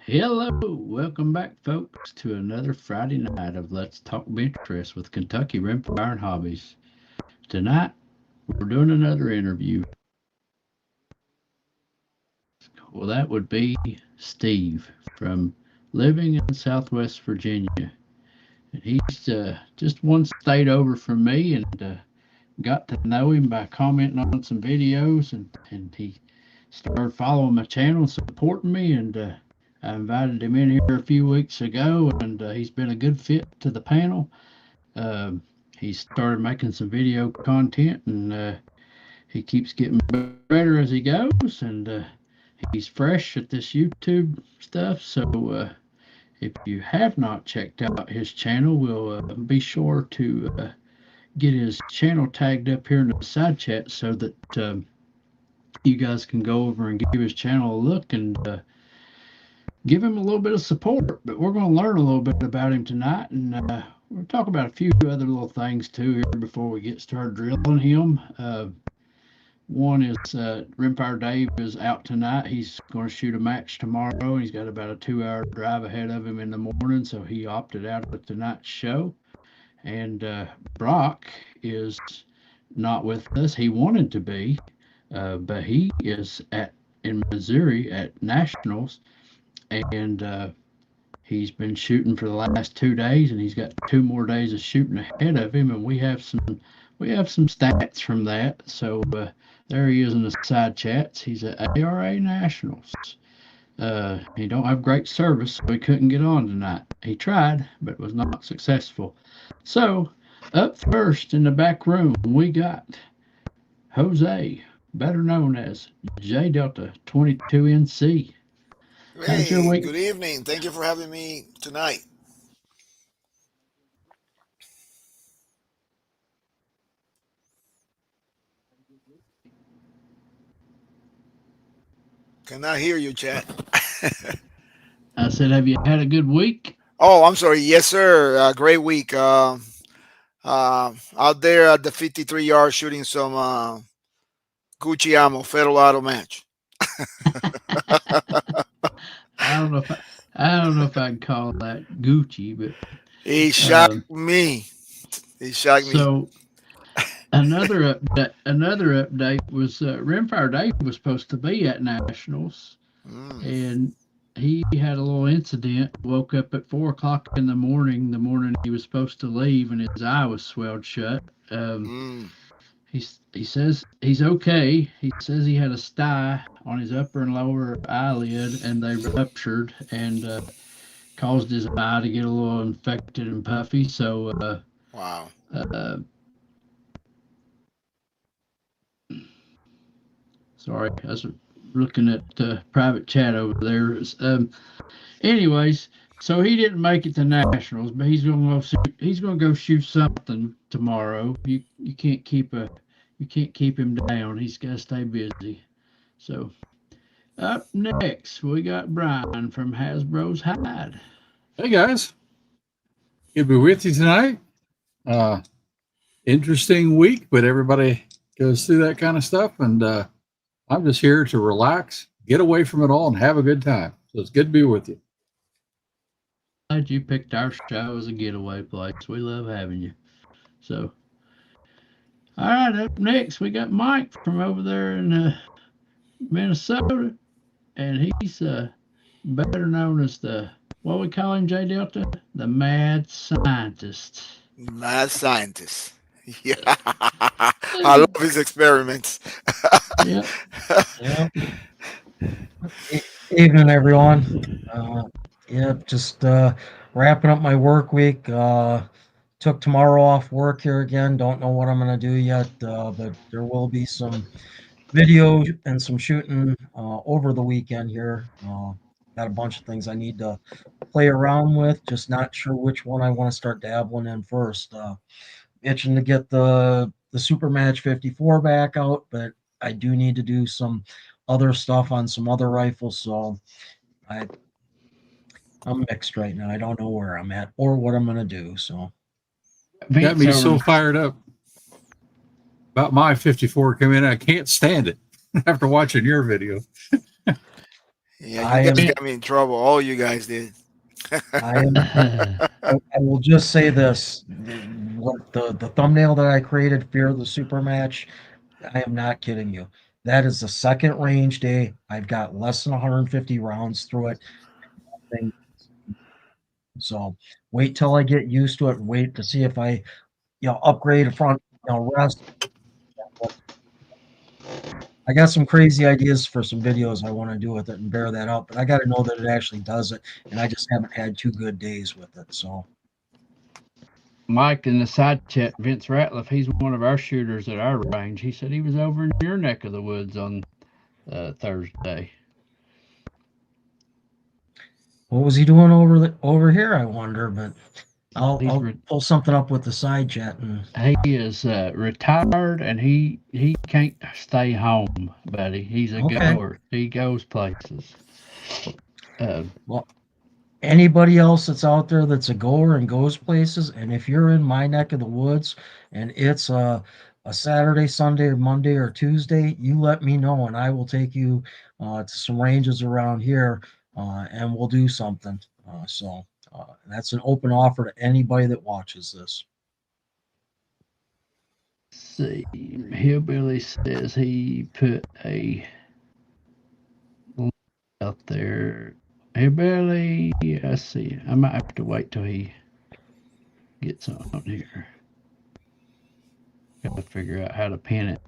Hello, welcome back, folks, to another Friday night of Let's Talk Benchrest with Kentucky Rimfire and Hobbies. Tonight, we're doing another interview. Well, that would be Steve from living in Southwest Virginia. And he's just one state over from me, and got to know him by commenting on some videos, and he started following my channel and supporting me, and I invited him in here a few weeks ago, and he's been a good fit to the panel. He started making some video content, and he keeps getting better as he goes, and he's fresh at this YouTube stuff. So if you have not checked out his channel, we'll be sure to get his channel tagged up here in the side chat so that you guys can go over and give his channel a look and give him a little bit of support. But we're going to learn a little bit about him tonight, and we'll talk about a few other little things too here before we get started drilling him. One is Rimfire Dave is out tonight. He's going to shoot a match tomorrow. He's got about a 2-hour drive ahead of him in the morning, so he opted out of tonight's show. And Brock is not with us. He wanted to be, but he is in Missouri at Nationals, and he's been shooting for the last 2 days, and he's got 2 more days of shooting ahead of him. And we have some stats from that. So there he is in the side chats. He's at ARA Nationals. He don't have great service, so he couldn't get on tonight. He tried, but was not successful. So up first in the back room, we got Jose, better known as J Delta 22NC. How's your Hey, week? good evening. Thank you for having me tonight. Cannot hear you, chat. I said, have you had a good week? Oh, I'm sorry. Yes, sir. Great week. Out there at the 53 yard shooting some Gucci ammo, Federal Auto match. I don't know if I don't know if I'd call that Gucci, but He shocked um, me. He shocked me. so another update was Rimfire Dave was supposed to be at Nationals, Mm, and he had a little incident. Woke up at 4 o'clock in the morning he was supposed to leave, and his eye was swelled shut. mm. He says he's okay. He says he had a sty on his upper and lower eyelid, and they ruptured and caused his eye to get a little infected and puffy. So Wow. uh, sorry, I was looking at private chat over there. Anyways, so he didn't make it to nationals, but he's gonna go shoot something tomorrow. You can't keep him down. He's got to stay busy. So up next, we got Brian from Hasbro's Hide. Hey guys, good to be with you tonight. Uh, Interesting week, but everybody goes through that kind of stuff, and I'm just here to relax, get away from it all, and have a good time. So it's good to be with you. Glad you picked our show as a getaway place. We love having you. So, all right, up next, we got Mike from over there in Minnesota, and he's better known as what we call him, J Delta, the mad scientist. Mad scientist. Yeah. I love his experiments. Yep. Yeah. Evening, everyone. Yep, just wrapping up my work week. Took tomorrow off work here again. Don't know what I'm going to do yet, but there will be some video and some shooting over the weekend here. Got a bunch of things I need to play around with. Just not sure which one I want to start dabbling in first. Itching to get the Super Match 54 back out, but I do need to do some other stuff on some other rifles. So I I'm mixed right now. I don't know where I'm at or what I'm gonna do. So Got Vince me over. so fired up about my 54 coming in. I can't stand it after watching your video. Yeah, I you guys am. got me in trouble. All you guys did. I am. I will just say this: what the thumbnail that I created, "Fear of the Super Match." I am not kidding you. That is the second range day. I've got less than 150 rounds through it. So wait till I get used to it. Wait to see if I, upgrade a front, rest. I got some crazy ideas for some videos I want to do with it and bear that up, but I got to know that it actually does it, and I just haven't had 2 good days with it. So Mike in the side chat, Vince Ratliff, he's one of our shooters at our range. He said he was over in your neck of the woods on Thursday. what was he doing over here? I wonder, but I'll He's pull something up with the side chat. And he is retired and he can't stay home, buddy. He's a Okay. goer. He goes places. Well, anybody else that's out there that's a goer and goes places, and if you're in my neck of the woods and it's a Saturday, Sunday, or Monday or Tuesday, you let me know and I will take you to some ranges around here, and we'll do something. So that's an open offer to anybody that watches this. See, Hillbilly says he put a link out there. Hillbilly, I see. I might have to wait till he gets on here. Gotta figure out how to pin it.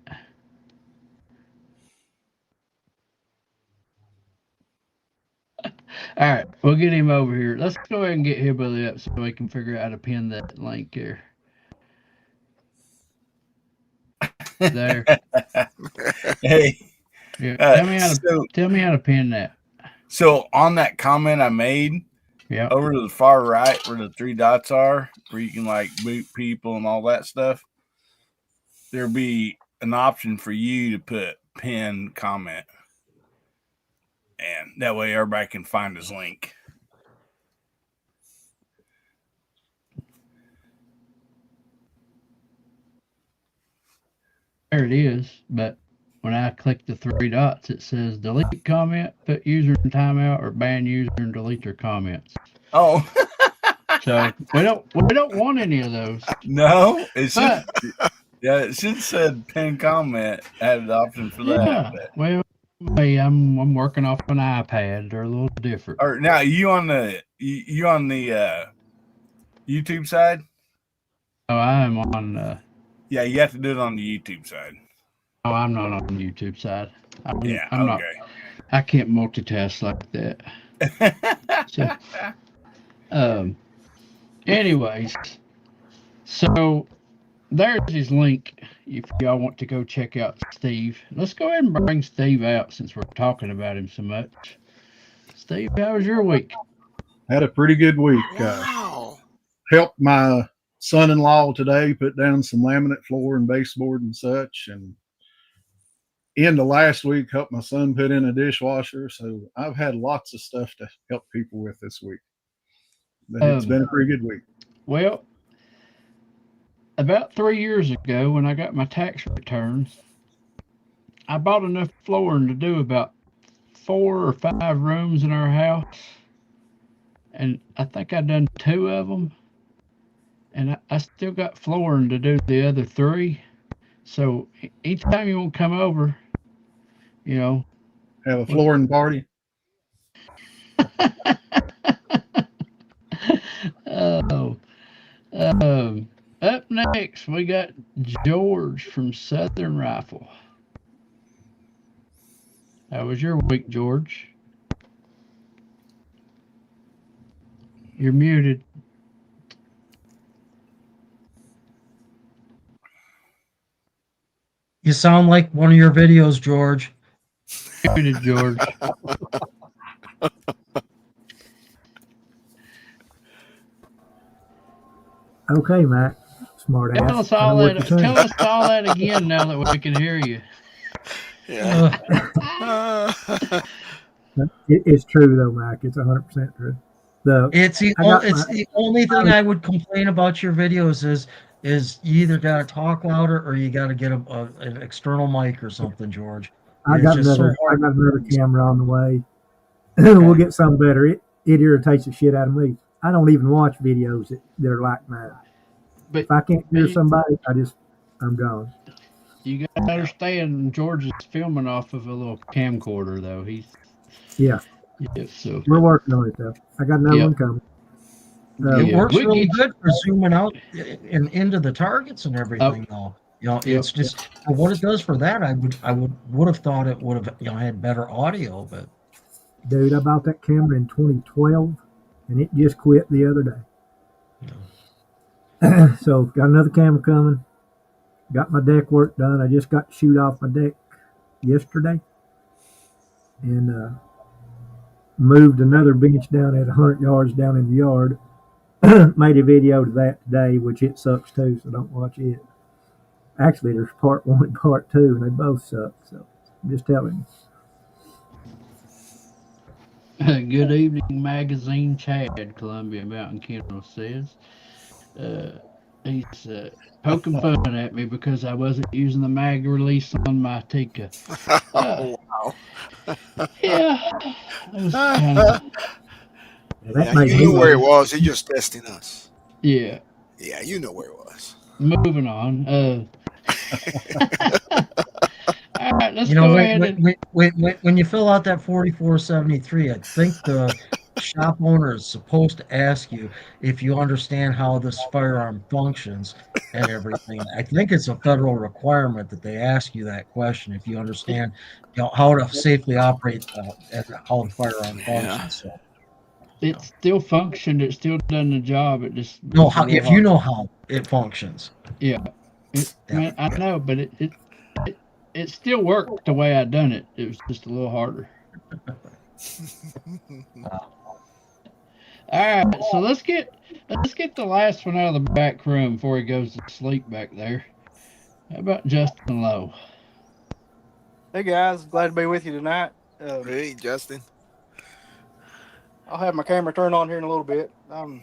All right, we'll get him over here. Let's go ahead and get Hillbilly up so we can figure out how to pin that link here. There. Hey, Yeah, tell me how to pin that. So on that comment I made, Yeah. over to the far right where the 3 dots are, where you can like boot people and all that stuff, there'll be an option for you to put pin comment. And that way everybody can find his link. There it is, but when I click the 3 dots, it says delete comment, put user in timeout, or ban user and delete their comments. Oh, So we don't want any of those. no, it should. Yeah, it should have said pin comment. Had an option for that. Yeah. Well, hey, I'm working off an iPad. They're a little different. Or now you on the YouTube side? Oh, I'm on. Yeah, you have to do it on the YouTube side. Oh, I'm not on the YouTube side. I'm Okay. not. I can't multitask like that. So, anyways, so there's his link. If y'all want to go check out Steve, let's go ahead and bring Steve out since we're talking about him so much. Steve, how was your week? Had a pretty good week. Wow. Helped my son-in-law today put down some laminate floor and baseboard and such, and end of last week helped my son put in a dishwasher. So I've had lots of stuff to help people with this week, but it's been a pretty good week. Well, about 3 years ago when I got my tax returns, I bought enough flooring to do about 4 or 5 rooms in our house, and I think I done 2 of them, and I still got flooring to do the other 3. So anytime you want to come over, Have a flooring party. Up next we got George from Southern Rifle. How was your week, George? You're muted. You sound like one of your videos, George. Muted, George. Okay, Matt. Smart ass. Tell us all that again now that we can hear you. Yeah. It's true though, Mac. It's 100% true. It's the only thing I would complain about your videos is you either got to talk louder or you got to get an external mic or something, George. I got another camera on the way. We'll get something better. It irritates the shit out of me. I don't even watch videos that are like that. But If I can't hear somebody, I'm gone. you got to understand, George is filming off of a little camcorder, though. Yeah, So we're working on it though. I got another Yep. one coming. It works we really get- good for zooming out and into the targets and everything, though. It's just for what it does for that. I would have thought it would have had better audio, but Dude, I bought that camera in 2012, and it just quit the other day. So got another camera coming. Got my deck work done. I just got to shoot off my deck yesterday, and moved another bench down at 100 yards down in the yard. Made a video to that today, which it sucks too, so don't watch it. Actually, there's part 1 and part 2, and they both suck. So I'm just telling you. Good evening, magazine. Chad, Columbia Mountain Kennel says. He's poking fun at me because I wasn't using the mag release on my Tika. Oh, wow. Yeah, it was kinda, That You knew where it was. He's just testing us. yeah. Yeah, you know where it was. Moving on. All right, let's go ahead and. when you fill out that 4473, I think the shop owner is supposed to ask you if you understand how this firearm functions and everything. I think it's a federal requirement that they ask you that question if you understand how to safely operate and how the firearm functions. So. It still functioned. It still done the job. It just No, if you know how it functions. Yeah, man, I know, but it still worked the way I done it. It was just a little harder. All right, so let's get the last one out of the back room before he goes to sleep back there. How about Justin Lowe? Hey guys, glad to be with you tonight. Hey, Justin. I'll have my camera turned on here in a little bit. I'm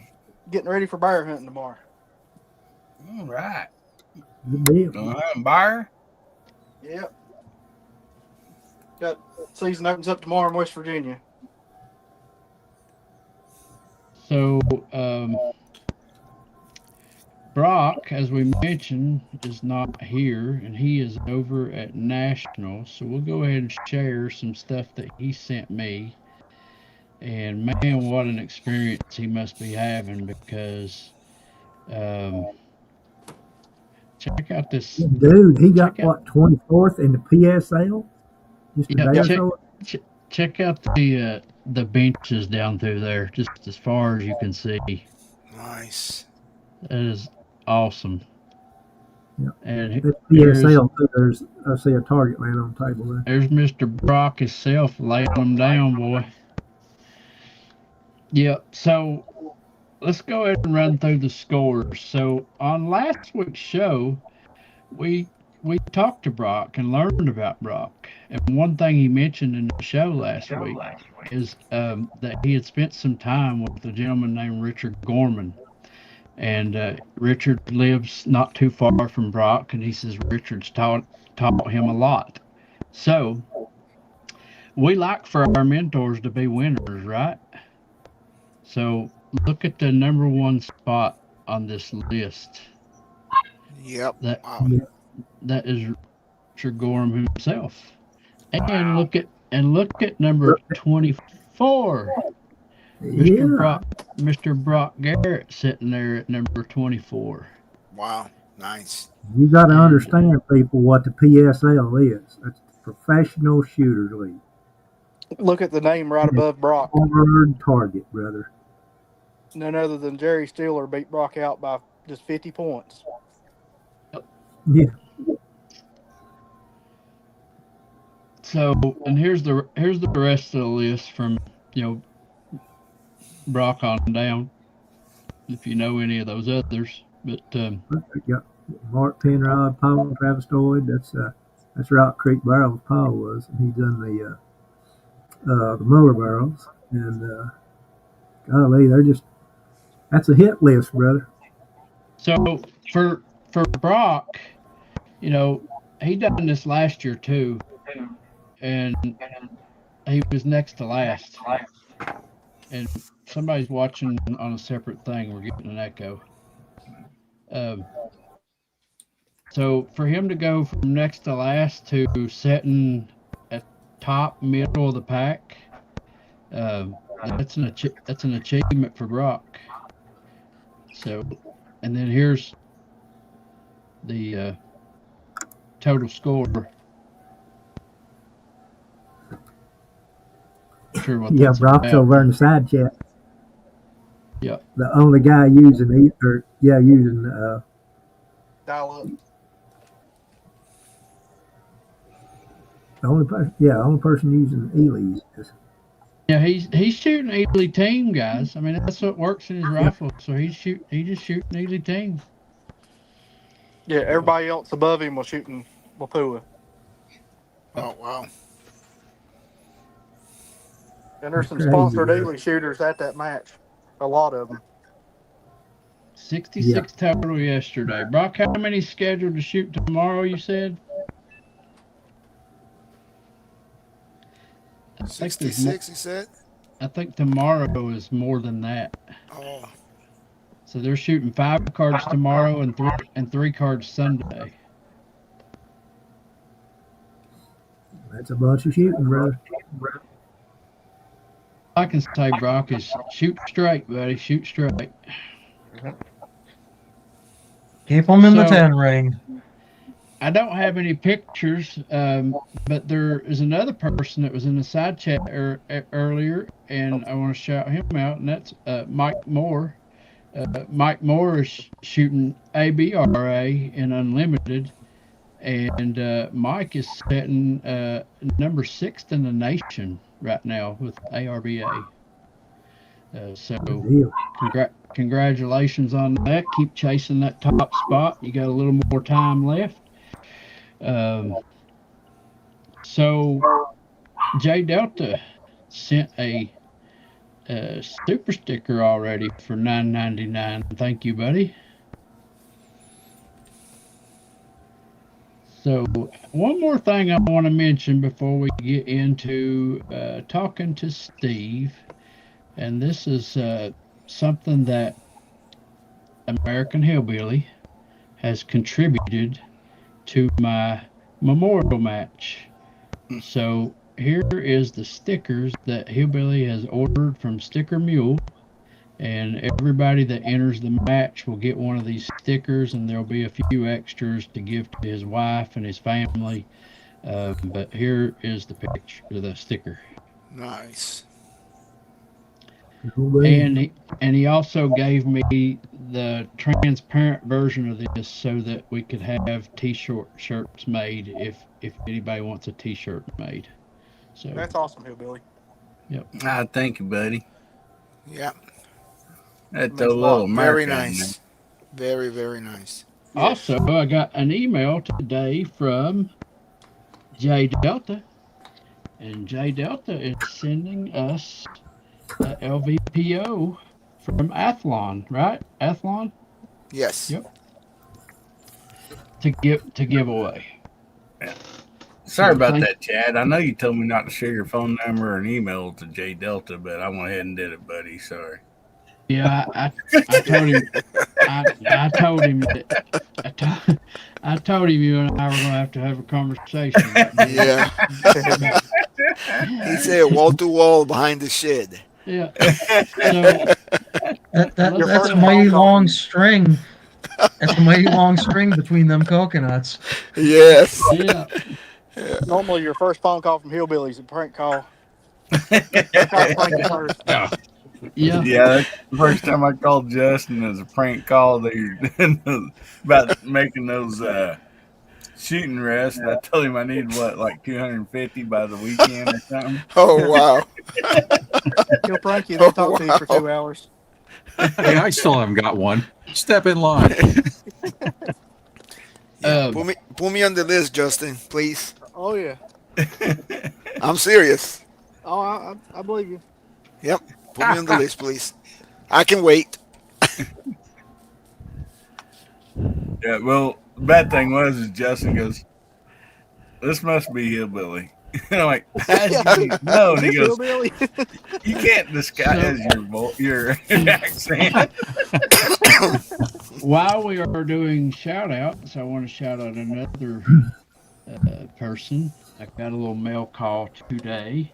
getting ready for bear hunting tomorrow. All right. Good deal. Going hunting bear? Yep. Got season opens up tomorrow in West Virginia. So, Brock, as we mentioned, is not here, and he is over at National. So we'll go ahead and share some stuff that he sent me. And man, what an experience he must be having, because check out this. Dude, he got what, 24th in the PSL? Just a day or so? Check out the benches down through there, just as far as you can see. Nice. That is awesome. Yeah. And That PSL, there's, I see a target laying on the table there. there's Mr. Brock himself laying them down, boy. Yep. So let's go ahead and run through the scores. So on last week's show, we talked to Brock and learned about Brock. And one thing he mentioned in the show last week is that he had spent some time with a gentleman named Richard Gorman. And Richard lives not too far from Brock, and he says Richard's taught him a lot. So we like for our mentors to be winners, right? So look at the number one spot on this list. Yep. That is Richard Gorham himself. And look at number 24. Yeah. Mr. Brock Garrett sitting there at number 24. Wow. Nice. You got to understand, people, what the PSL is. That's the Professional Shooters League. Look at the name right above Brock. Hard target, brother. None other than Jerry Steeler beat Brock out by just 50 points. Yeah. So, and here's the rest of the list from, Brock on down, if you know any of those others. But You got Mark Penrod, Paul Travis Doyd. That's Rock Creek Barrels. Paul was, and he done the Muller barrels. And golly, that's a hit list, brother. so for Brock, he done this last year too, and he was next to last, and somebody's watching on a separate thing. We're getting an echo. So for him to go from next to last to sitting at top middle of the pack, that's an achievement for Brock. So, and then here's the total score. Sure what Yeah, that's Brock's about. over in the side chat. Yep. The only guy using using Dial up. the only person using Ely is. Yeah, he's shooting Ely team, guys. I mean, that's what works in his rifle. So he just shooting Ely team. Yeah, everybody else above him was shooting Wapua. Oh, wow. And there's some Crazy, sponsored man. Ely shooters at that match. A lot of them. 66 total yesterday. Brock, how many scheduled to shoot tomorrow, you said? I think there's 66, you said? I think tomorrow is more than that. Oh, So they're shooting 5 cards tomorrow and 3 cards Sunday. That's a bunch of shooting, brother. I can say, Brock, is shoot straight, buddy. Shoot straight. Keep them in the So- 10 ring. I don't have any pictures, but there is another person that was in the side chat earlier, and I want to shout him out, and that's Mike Moore. Mike Moore is shooting ABRA in Unlimited, and Mike is setting number 6th in the nation right now with ARBA. So Deal. congratulations on that. Keep chasing that top spot. You got a little more time left. So J Delta sent a super sticker already for $9.99. Thank you, buddy. So one more thing I want to mention before we get into talking to Steve, and this is something that American Hillbilly has contributed to my memorial match. So here is the stickers that Hillbilly has ordered from Sticker Mule, and everybody that enters the match will get one of these stickers, and there'll be a few extras to give to his wife and his family. But here is the picture of the sticker. nice. And he also gave me the transparent version of this so that we could have shirts made if anybody wants a t-shirt made. So That's awesome, Hillbilly. Thank you, buddy. Yeah, That's Makes a a little lot. very American, nice. man. Very, very nice. also I got an email today from J Delta, and J Delta is sending us a LVPO from Athlon, right? Athlon Yes. Yep. to give away. Sorry So about thank- that, Chad. I know you told me not to share your phone number or an email to J Delta, but I went ahead and did it, buddy. Sorry. Yeah, I told him. I told him that. I told him you and I were going to have a conversation. Yeah. He said wall to wall behind the shed. Yeah. So That's first a mighty phone call. long string. That's a mighty long string between them coconuts. Yes. yeah. Normally, your first phone call from Hillbilly is a prank call. Try to prank you first. Yeah. Yeah, that's the first time I called Justin as a prank call. They're about making those shooting rests. And I told him I needed like 250 by the weekend or something. Oh, wow. He'll prank you, then talk to you for Wow. 2 hours. Hey, I still haven't got one. Step in line. Put me on the list, Justin, please. Oh, yeah. I'm serious. Oh, I believe you. Yep. Put me on the list, please. I can wait. Yeah, well, the bad thing was is Justin goes, "This must be Hillbilly." And I'm like, how do you know? And he This goes, hillbilly. you can't disguise your accent. While we are doing shout outs, I want to shout out another person. I got a little mail call today.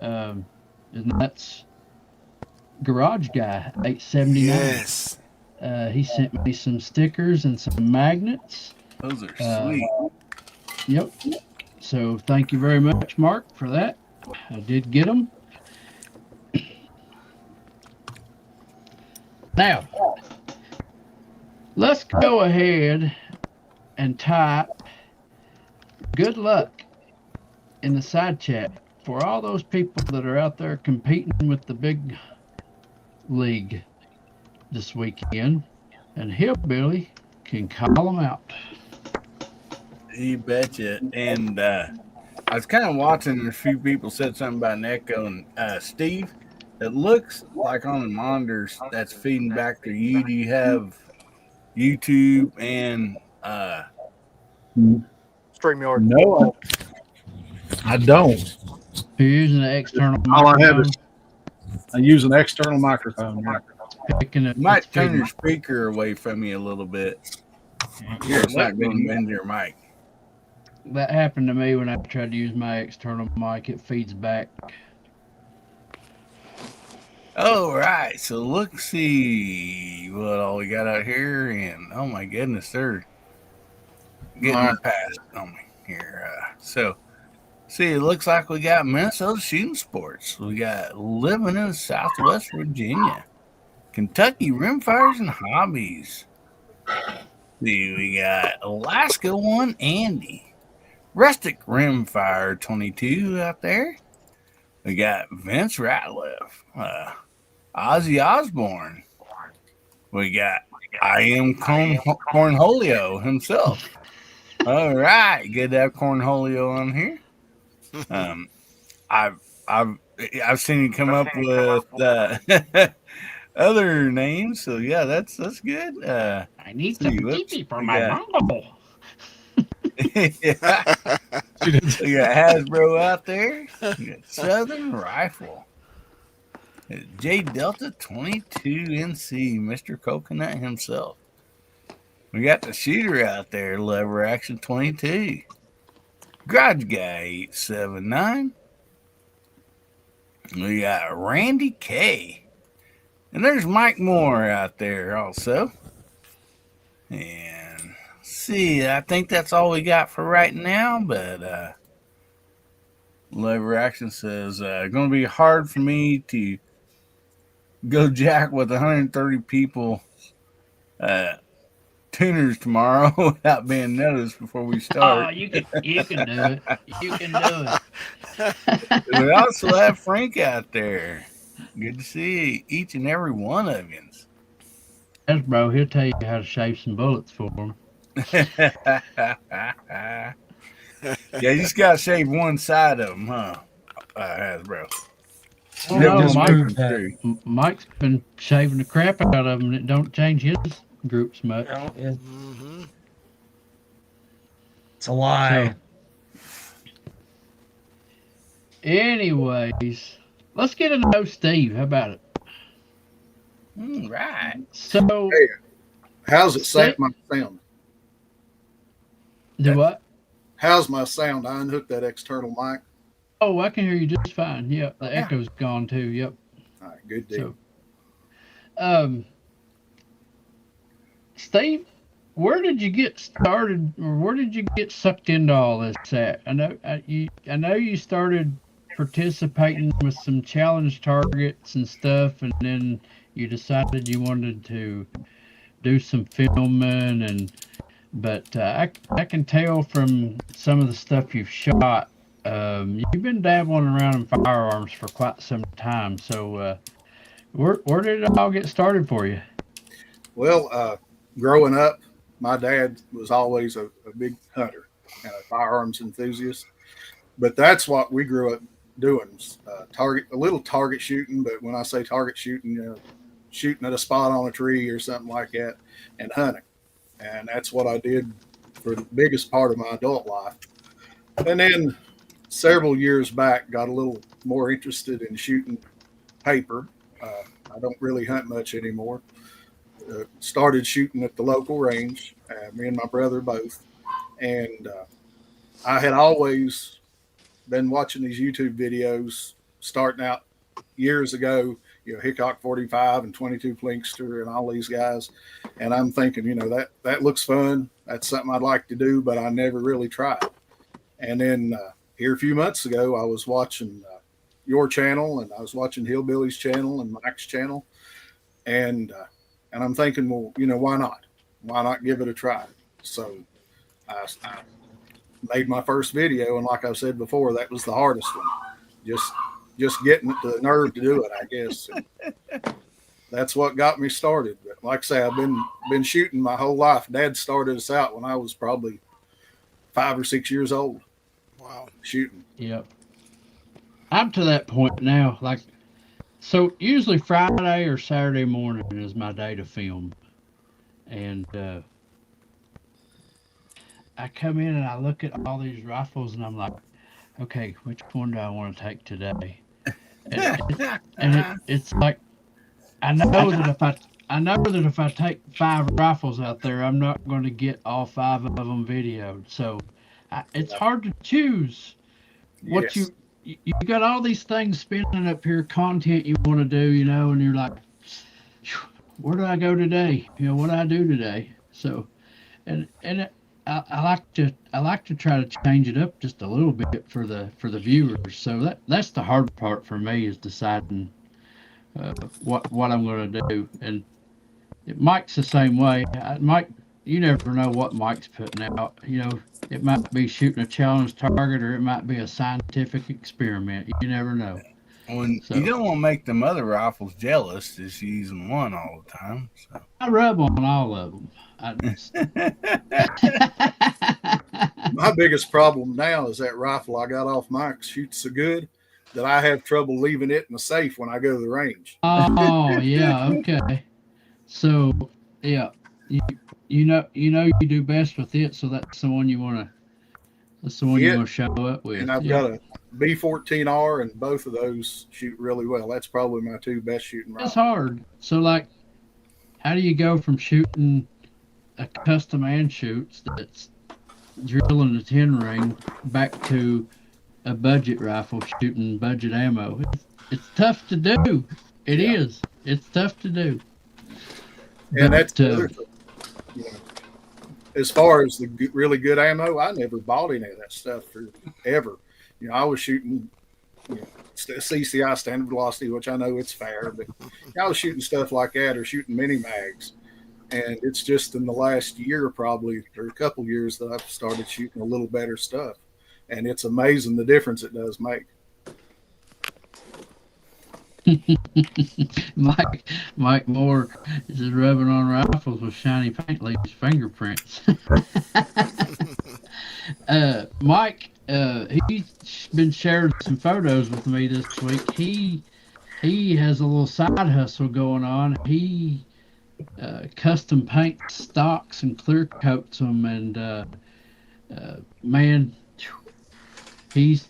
Um, and that's Garage Guy 879. Yes. He sent me some stickers and some magnets. Those are sweet. Yep. So thank you very much, Mark, for that. I did get them. Now, let's go ahead and type good luck in the side chat for all those people that are out there competing with the big league this weekend. And Hillbilly can call them out. You betcha. And I was kind of watching, a few people said something about an echo. And Steve, it looks like on the monitors that's feeding back to you. Do you have YouTube and StreamYard. No, I don't. You're using an external All I have microphone. is I use an external microphone. Picking up you might this turn big- your speaker away from you a little bit. Here, it's not going into your mic. That happened to me when I tried to use my external mic. It feeds back. All right, so let's see what all we got out here. And oh my goodness, they're getting past on me here. So, see, it looks like we got Minnesota Shooting Sports. We got Living in Southwest Virginia, Kentucky Rimfires and Hobbies. See, we got Alaska 1 Andy, Rustic Rimfire 22 out there. We got Vince Ratliff, Ozzy Osbourne. We got I Am Cornholio himself. All right, good to have Cornholio on here. I've seen you come up with other names, so yeah, that's good. I need some pee for my got- bumble. yeah. We got Hasbro out there. We got Southern Rifle. J Delta 22 NC, Mr. Coconut himself. We got the shooter out there, Lever Action 22. Garage Guy 879. We got Randy K. And there's Mike Moore out there also. And see, I think that's all we got for right now, but Lever Action says going to be hard for me to go jack with 130 people tuners tomorrow without being noticed before we start. Oh, you can do it. You can do it. We also have Frank out there. Good to see each and every one of you. Yes, bro, he'll tell you how to shave some bullets for him. Yeah, you just got to shave one side of them, huh, Hasbro? Well, The no, other one Mike- comes through. Mike's been shaving the crap out of him, and it don't change his groups much. No, Mm-hmm. it's a lie. Anyways, let's get to know Steve. How about it? Right. So, How's it my sound? do what? How's my sound? I unhooked that external mic. Oh, I can hear you just fine. Yep, the echo's gone too. Yep. All right, good deal. So, Steve, where did you get started, or where did you get sucked into all this at? I know you started participating with some challenge targets and stuff, and then you decided you wanted to do some filming, but I can tell from some of the stuff you've shot, you've been dabbling around in firearms for quite some time. So, where did it all get started for you? Well, growing up, my dad was always a big hunter and a firearms enthusiast. But that's what we grew up doing, a little target shooting. But when I say target shooting, shooting at a spot on a tree or something like that, and hunting. And that's what I did for the biggest part of my adult life. And then several years back, got a little more interested in shooting paper. I don't really hunt much anymore. Started shooting at the local range, me and my brother both. And I had always been watching these YouTube videos starting out years ago, Hickok 45 and 22 Plinkster and all these guys. And I'm thinking, that looks fun. That's something I'd like to do, but I never really tried. And then here a few months ago, I was watching your channel, and I was watching Hillbilly's channel and Mike's channel. And I'm thinking, well, why not? Why not give it a try? So I made my first video, and like I said before, that was the hardest one. Just getting the nerve to do it, I guess. And that's what got me started. But like I say, I've been shooting my whole life. Dad started us out when I was probably 5 or 6 years old. Wow. Shooting. Yep. I'm to that point now. So usually Friday or Saturday morning is my day to film. And I come in and I look at all these rifles and I'm like, okay, which one do I want to take today? And it's like, I know that if I take 5 rifles out there, I'm not going to get all 5 of them videoed. So it's hard to choose what Yes. you got all these things spinning up here, content you want to do, and you're like, where do I go today? What do I do today? So, I like to try to change it up just a little bit for the viewers. So that's the hard part for me, is deciding what I'm going to do. And Mike's the same way. Mike, you never know what Mike's putting out. It might be shooting a challenge target, or it might be a scientific experiment. You never know. You don't want to make them other rifles jealous just using one all the time. So. I rub on all of them. My biggest problem now is that rifle I got off Mike shoots so good that I have trouble leaving it in the safe when I go to the range. Oh, yeah, okay. So, yeah, you do best with it, so that's the one you want to. That's the one you want to show up with. And I've got a B14R, and both of those shoot really well. That's probably my 2 best shooting rifles. That's hard. So, how do you go from shooting a custom and shoots that's drilling a 10 ring back to a budget rifle shooting budget ammo? It's tough to do. It is. It's tough to do. And that's the other thing. As far as the really good ammo, I never bought any of that stuff forever. I was shooting CCI standard velocity, which I know it's fair, but I was shooting stuff like that, or shooting mini mags. And it's just in the last year, probably, or a couple years, that I've started shooting a little better stuff. And it's amazing the difference it does make. Mike Moore is rubbing on rifles with shiny paint leaves fingerprints. Mike, he's been sharing some photos with me this week. He has a little side hustle going on. He custom paints stocks and clear coats them, and man, he's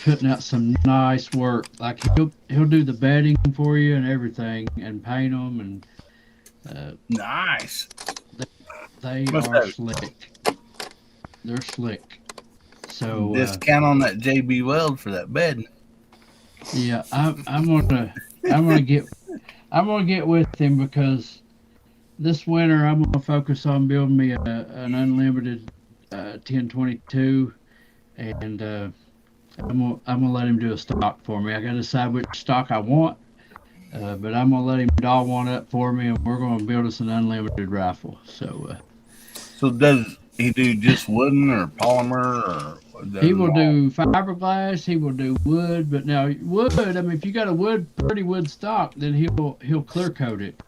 putting out some nice work. Like he'll do the bedding for you and everything, and paint them, and nice. They are slick. They're slick. So discount on that JB Weld for that bed. Yeah, I'm gonna get with him, because this winter I'm gonna focus on building me an unlimited 1022, and I'm gonna let him do a stock for me. I gotta decide which stock I want, but I'm gonna let him doll one up for me, and we're gonna build us an unlimited rifle. So does he do just wooden or polymer, or he will do fiberglass, he will do wood, but now wood, I mean, if you got a pretty wood stock, then he'll clear coat it,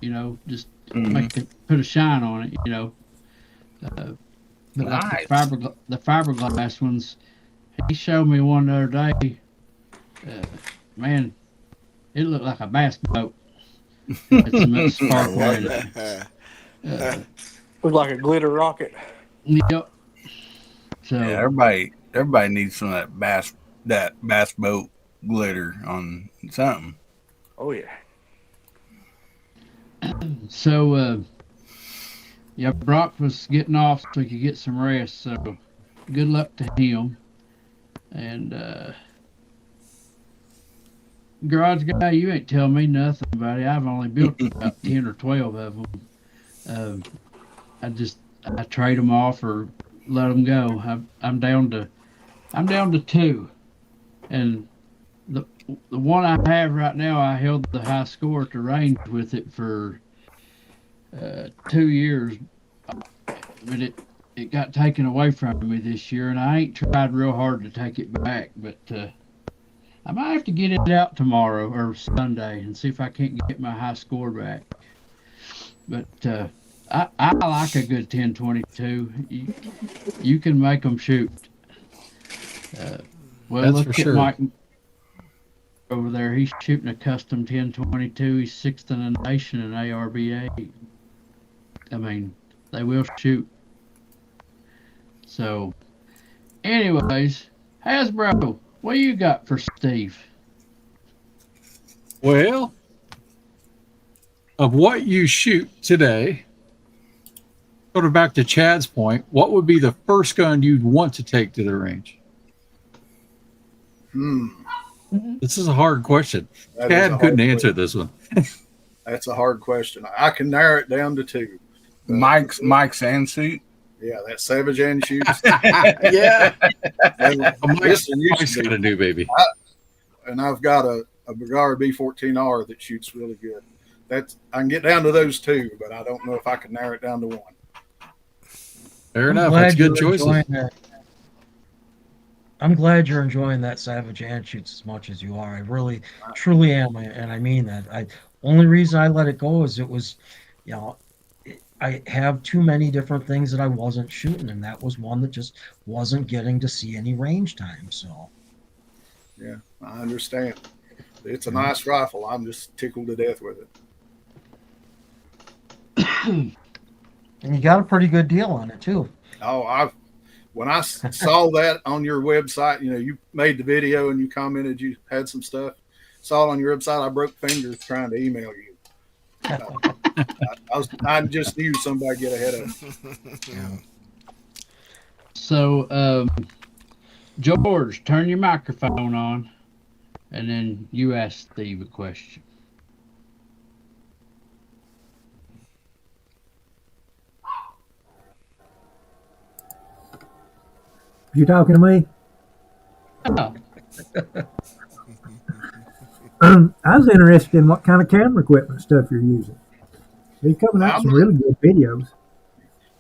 just make it, put a shine on it, but nice. Like the fiberglass ones, he showed me one the other day. Man, it looked like a bass boat. It's much sparkle in it. Looked like a glitter rocket. Yep. So yeah, everybody needs some of that bass that bass boat glitter on something. Oh yeah. So, yeah, Brock was getting off so he could get some rest. So, good luck to him. And garage guy, you ain't tell me nothing about it. I've only built about 10 or 12 of them. Um, I trade them off or let them go. I'm down to two, and the the one I have right now, I held the high score at the range with it for 2 years, but it got taken away from me this year, and I ain't tried real hard to take it back, but I might have to get it out tomorrow or Sunday and see if I can't get my high score back. But I like a good 1022. You can make them shoot. Well, That's look for at sure. Mike over there. He's shooting a custom 1022. He's sixth in the nation in ARBA. I mean, they will shoot. So, anyways, Hasbro, what you got for Steve? Well, of what you shoot today, sort of back to Chad's point, what would be the first gun you'd want to take to the range? This is a hard question. That is a Chad hard couldn't answer question. this one. That's a hard question. I can narrow it down to two. Mike's sandsuit. Yeah, that Savage and shoots. Yeah. Mike's Mike's got a new baby. And I've got a Bergara B14R that shoots really good. I can get down to those two, but I don't know if I can narrow it down to one. Fair enough. That's good you're choices. enjoying that. I'm glad you're enjoying that Savage and shoots as much as you are. I really, truly am, and I mean that. Only reason I let it go is it was, I have too many different things that I wasn't shooting, and that was one that just wasn't getting to see any range time. So, yeah, I understand. It's a nice rifle. I'm just tickled to death with it. and you got a pretty good deal on it too. Oh, when I saw that on your website, you made the video and you commented you had some stuff. Saw it on your website. I broke fingers trying to email you. I just knew somebody get ahead of it. Yeah. So, George, turn your microphone on, and then you ask Steve a question. You talking to me? Oh, I was interested in what kind of camera equipment stuff you're using. You're coming out some really good videos.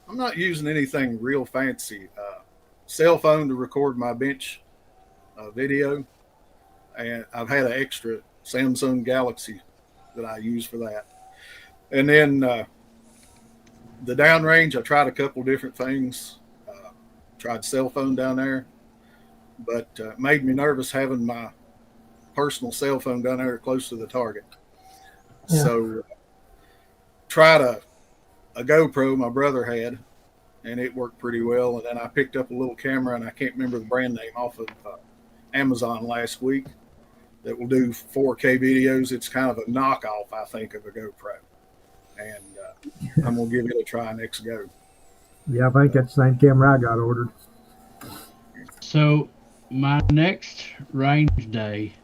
I'm not using anything real fancy. Cell phone to record my bench video, and I've had an extra Samsung Galaxy that I use for that. And then the downrange, I tried a couple different things. Tried cell phone down there, but made me nervous having my personal cell phone down there close to the target. Yeah. So tried a GoPro my brother had, and it worked pretty well. And then I picked up a little camera, and I can't remember the brand name, off of Amazon last week, that will do 4K videos. It's kind of a knockoff, I think, of a GoPro. And I'm going to give it a try next go. Yeah, I think that's the same camera I got ordered. So, my next range day,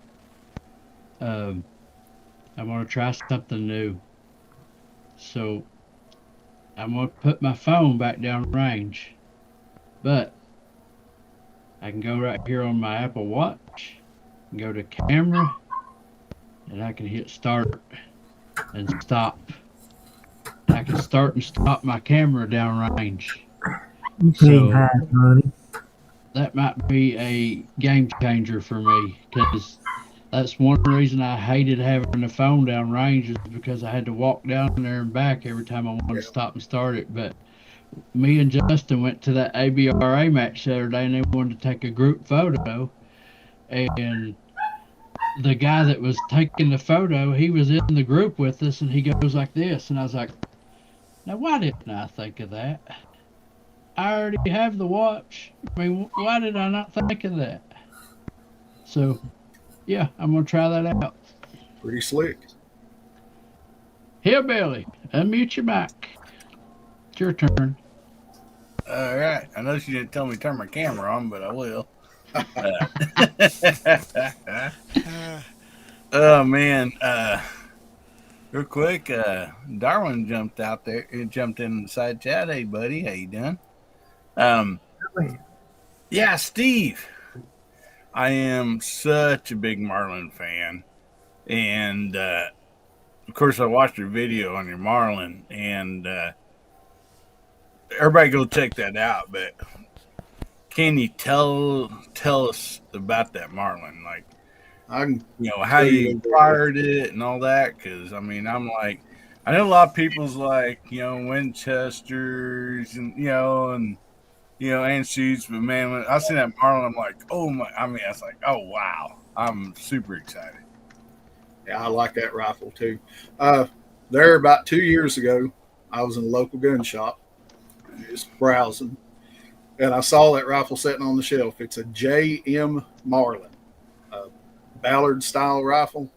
I'm going to try something new. So, I'm going to put my phone back down range. But, I can go right here on my Apple Watch, and go to camera, and I can hit start and stop. I can start and stop my camera down range. You can't hide, honey. That might be a game changer for me, because that's one reason I hated having the phone down range, is because I had to walk down there and back every time I wanted to stop and start it. But me and Justin went to that ABRA match Saturday, and they wanted to take a group photo, and the guy that was taking the photo, he was in the group with us, and he goes like this, and I was like, now why didn't I think of that? I already have the watch. I mean, why did I not think of that? So, yeah, I'm gonna try that out. Pretty slick. Hillbilly, unmute your mic. It's your turn. All right. I know she didn't tell me to turn my camera on, but I will. Oh man. Real quick, Darwin jumped out there. He jumped in the side chat. Hey, buddy, how you doing? Yeah, Steve. I am such a big Marlin fan, and of course, I watched your video on your Marlin, and everybody go check that out. But can you tell us about that Marlin? Like, I can, how you acquired it and all that? Because I mean, I'm like, I know a lot of people's like, Winchesters and and shoots, but man, when I seen that Marlin, I'm like, oh my! I mean, I was like, oh wow! I'm super excited. Yeah, I like that rifle too. There about 2 years ago, I was in a local gun shop, just browsing, and I saw that rifle sitting on the shelf. It's a JM Marlin, a Ballard style rifle,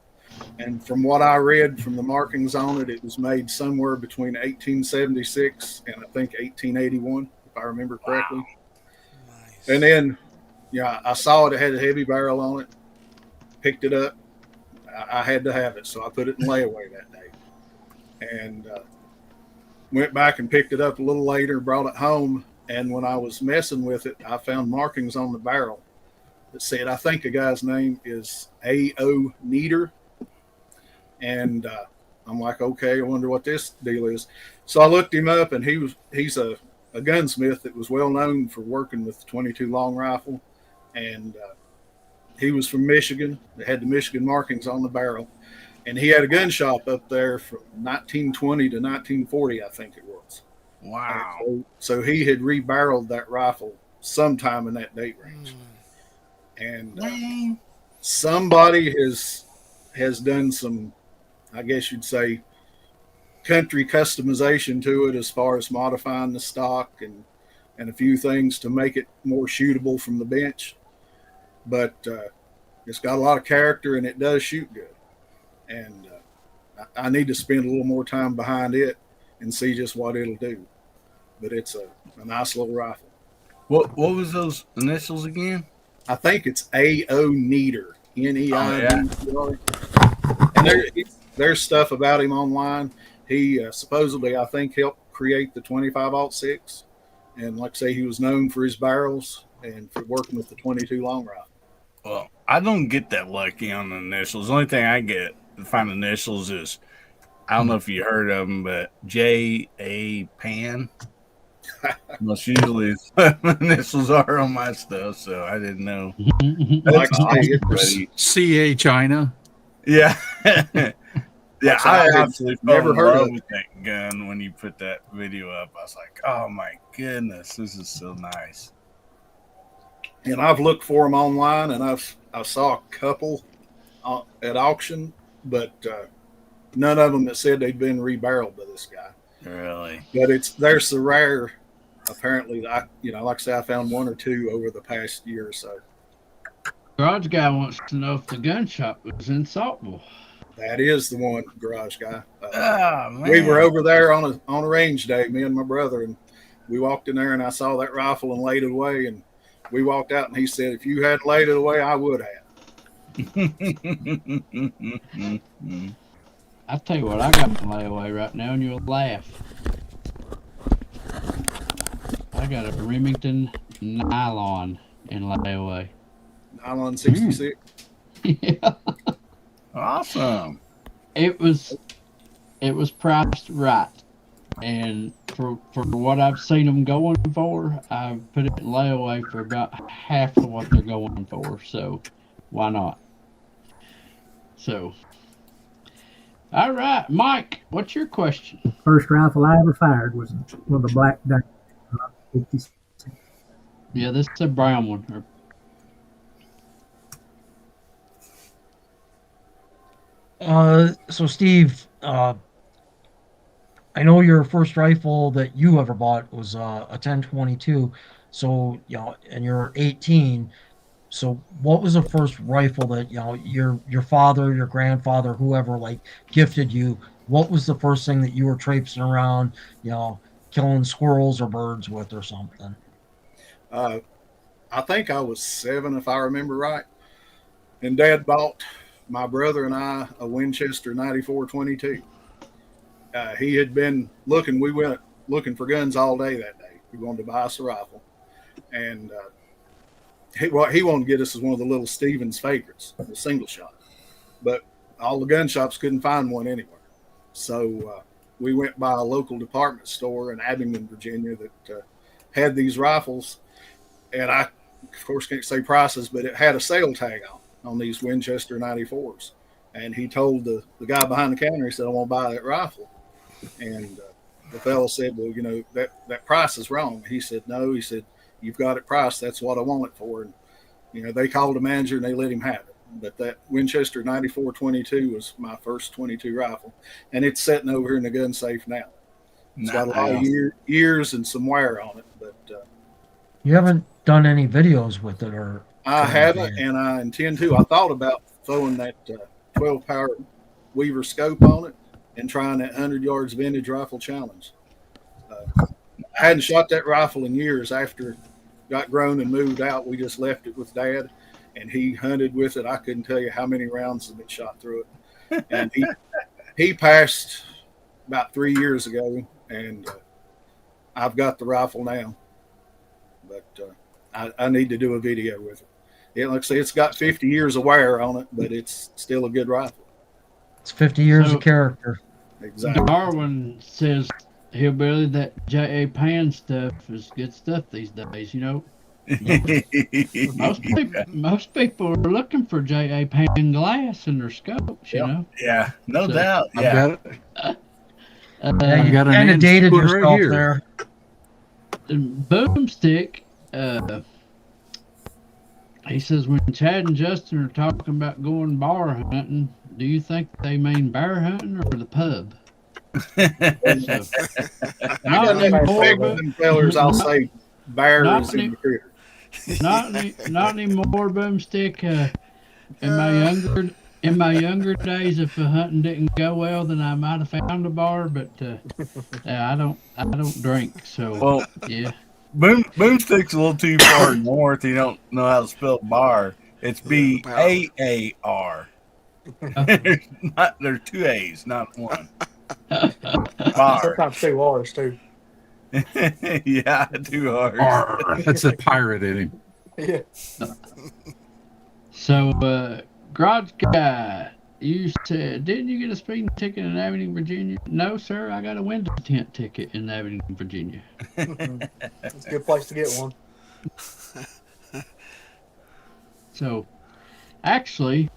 and from what I read from the markings on it, it was made somewhere between 1876 and I think 1881, if I remember correctly. Wow. Nice. And then, I saw it had a heavy barrel on it, picked it up. I had to have it, so I put it in layaway that day, and went back and picked it up a little later, brought it home, and when I was messing with it, I found markings on the barrel that said, I think the guy's name is A.O. Nieder, and I'm like, okay, I wonder what this deal is. So I looked him up, and he's a gunsmith that was well known for working with the 22 long rifle, and he was from Michigan. They had the Michigan markings on the barrel. And he had a gun shop up there from 1920 to 1940, I think it was. Wow. So he had rebarreled that rifle sometime in that date range. And somebody has done some, I guess you'd say, country customization to it as far as modifying the stock and a few things to make it more shootable from the bench. But it's got a lot of character and it does shoot good. And I need to spend a little more time behind it and see just what it'll do. But it's a nice little rifle. What was those initials again? I think it's A.O. Nieder, N-E-I-D-E-R. And there's stuff about him online. He supposedly, I think, helped create the 25-06. And like I say, he was known for his barrels and for working with the 22 long rifle. Well, I don't get that lucky on the initials. The only thing I get to find initials is, I don't know if you heard of them, but J.A. Pan. Most usually initials are on my stuff, so I didn't know. Like C.A. China. Yeah. Yeah, I absolutely never heard of with that gun when you put that video up. I was like, oh my goodness, this is so nice. And I've looked for them online, and I saw a couple at auction, but none of them that said they'd been rebarreled by this guy. Really? But there's the rare. Apparently, like I say, I found one or two over the past year or so. Garage guy wants to know if the gun shop was in Saltville. That is the one, garage guy. Man. We were over there on a range day, me and my brother, and we walked in there, and I saw that rifle and laid it away, and we walked out, and he said, if you hadn't laid it away, I would have. I'll tell you what, I got my layaway right now, and you'll laugh. I got a Remington nylon in layaway. Nylon 66. Yeah. Awesome. It was priced right, and for what I've seen them going for, I've put it in layaway for about half of what they're going for. So why not? So, all right, Mike, what's your question? First rifle I ever fired was one of the Black Diamond 56. Yeah, this is a brown one. So Steve, I know your first rifle that you ever bought was a 1022. So, and you're 18. So what was the first rifle that your father, your grandfather, whoever like gifted you? What was the first thing that you were traipsing around, killing squirrels or birds with or something? Uh, I think I was 7, if I remember right. And Dad bought my brother and I a Winchester 94-22. He had been looking. We went looking for guns all day that day. We wanted to buy us a rifle, and what he wanted to get us is one of the little Stevens favorites, the single shot. But all the gun shops couldn't find one anywhere. So we went by a local department store in Abingdon, Virginia, that had these rifles. And I, of course, can't say prices, but it had a sale tag on these Winchester 94s. And he told the guy behind the counter, he said, I want to buy that rifle. And the fellow said, well, that price is wrong. He said, no. He said, you've got it priced. That's what I want it for. And, they called the manager and they let him have it. But that Winchester 94-22 was my first 22 rifle. And it's sitting over here in the gun safe now. It's got a lot of years and some wear on it. But you haven't done any videos with it, or? I haven't, and I intend to. I thought about throwing that 12-power Weaver scope on it and trying that 100 yards vintage rifle challenge. I hadn't shot that rifle in years. After it got grown and moved out, we just left it with Dad, and he hunted with it. I couldn't tell you how many rounds have been shot through it. And he passed about 3 years ago, and I've got the rifle now. But I need to do a video with it. Like I say, it's got 50 years of wear on it, but it's still a good rifle. It's 50 years of character. Exactly. Darwin says, Hillbilly, that J.A. Pan stuff is good stuff these days, most people are looking for J.A. Pan glass in their scopes, Yeah, no doubt. Yeah. I've got an kind of dated right yourself here. there. Boomstick, he says, when Chad and Justin are talking about going bar hunting, do you think they mean bear hunting or the pub? Not them fellers, I'll say bears in the critter. Not anymore, Boomstick. In my younger days, if the hunting didn't go well, then I might have found a bar. But I don't drink, so yeah. Boomstick's a little too far north. You don't know how to spell bar. It's B-A-A-R. There's 2 A's, not one. Bar. Sometimes 2 R's too. Yeah, 2 R's. R. That's a pirate in him. Yeah. So, Garage Guy, you said, didn't you get a speeding ticket in Abingdon, Virginia? No, sir, I got a window tint ticket in Abingdon, Virginia. It's a good place to get one. So, actually,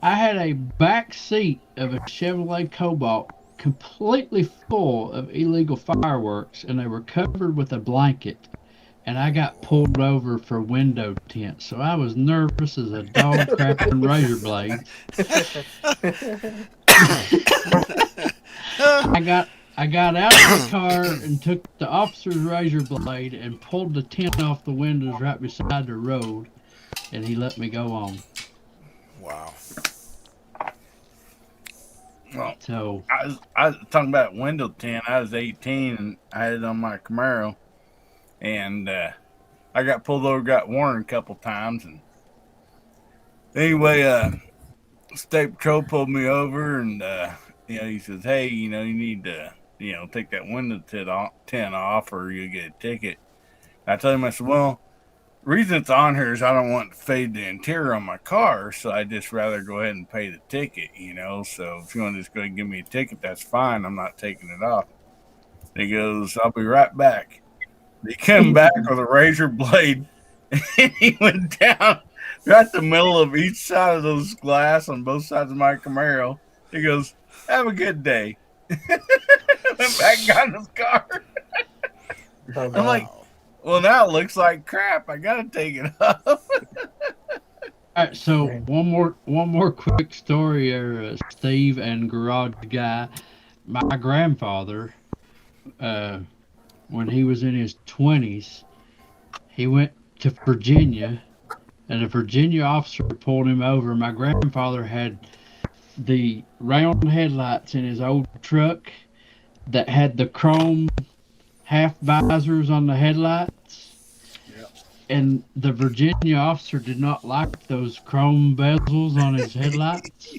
I had a back seat of a Chevrolet Cobalt completely full of illegal fireworks, and they were covered with a blanket, and I got pulled over for window tint, so I was nervous as a dog crapping razor blade. I got out of the car and took the officer's razor blade and pulled the tint off the windows right beside the road, and he let me go on. Wow. Well, So I was talking about window tint. I was 18 and I had it on my Camaro, and I got pulled over, got warned a couple times, and anyway, State Patrol pulled me over, and he says, "Hey, you need to take that window tint off, or you'll get a ticket." And I told him, I said, "Well, the reason it's on here is I don't want to fade the interior on my car, so I'd just rather go ahead and pay the ticket, So if you want to just go ahead and give me a ticket, that's fine. I'm not taking it off." And he goes, "I'll be right back." He came back with a razor blade, and he went down right the middle of each side of those glass on both sides of my Camaro. He goes, "Have a good day." Went back and got in his car. I'm like, well, now it looks like crap. I gotta take it off. All right, so one more quick story, Steve and Garage Guy. My grandfather, when he was in his 20s, he went to Virginia and a Virginia officer pulled him over. My grandfather had the round headlights in his old truck that had the chrome half visors on the headlights. Yep. And the Virginia officer did not like those chrome bezels on his headlights.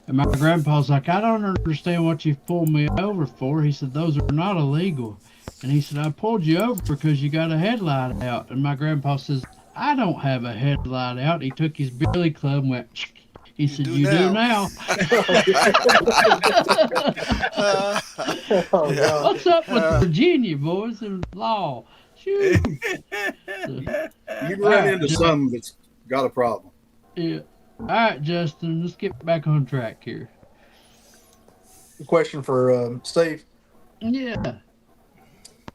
And my grandpa's like, I don't understand what you've pulled me over for. He said, those are not illegal. And he said, I pulled you over because you got a headlight out. And my grandpa says, I don't have a headlight out. He took his billy club and went, he said, you do now. What's up with Virginia, boys, and law? Shoot. You run into something that's got a problem. Yeah. All right, Justin, let's get back on track here. Question for Steve. Yeah.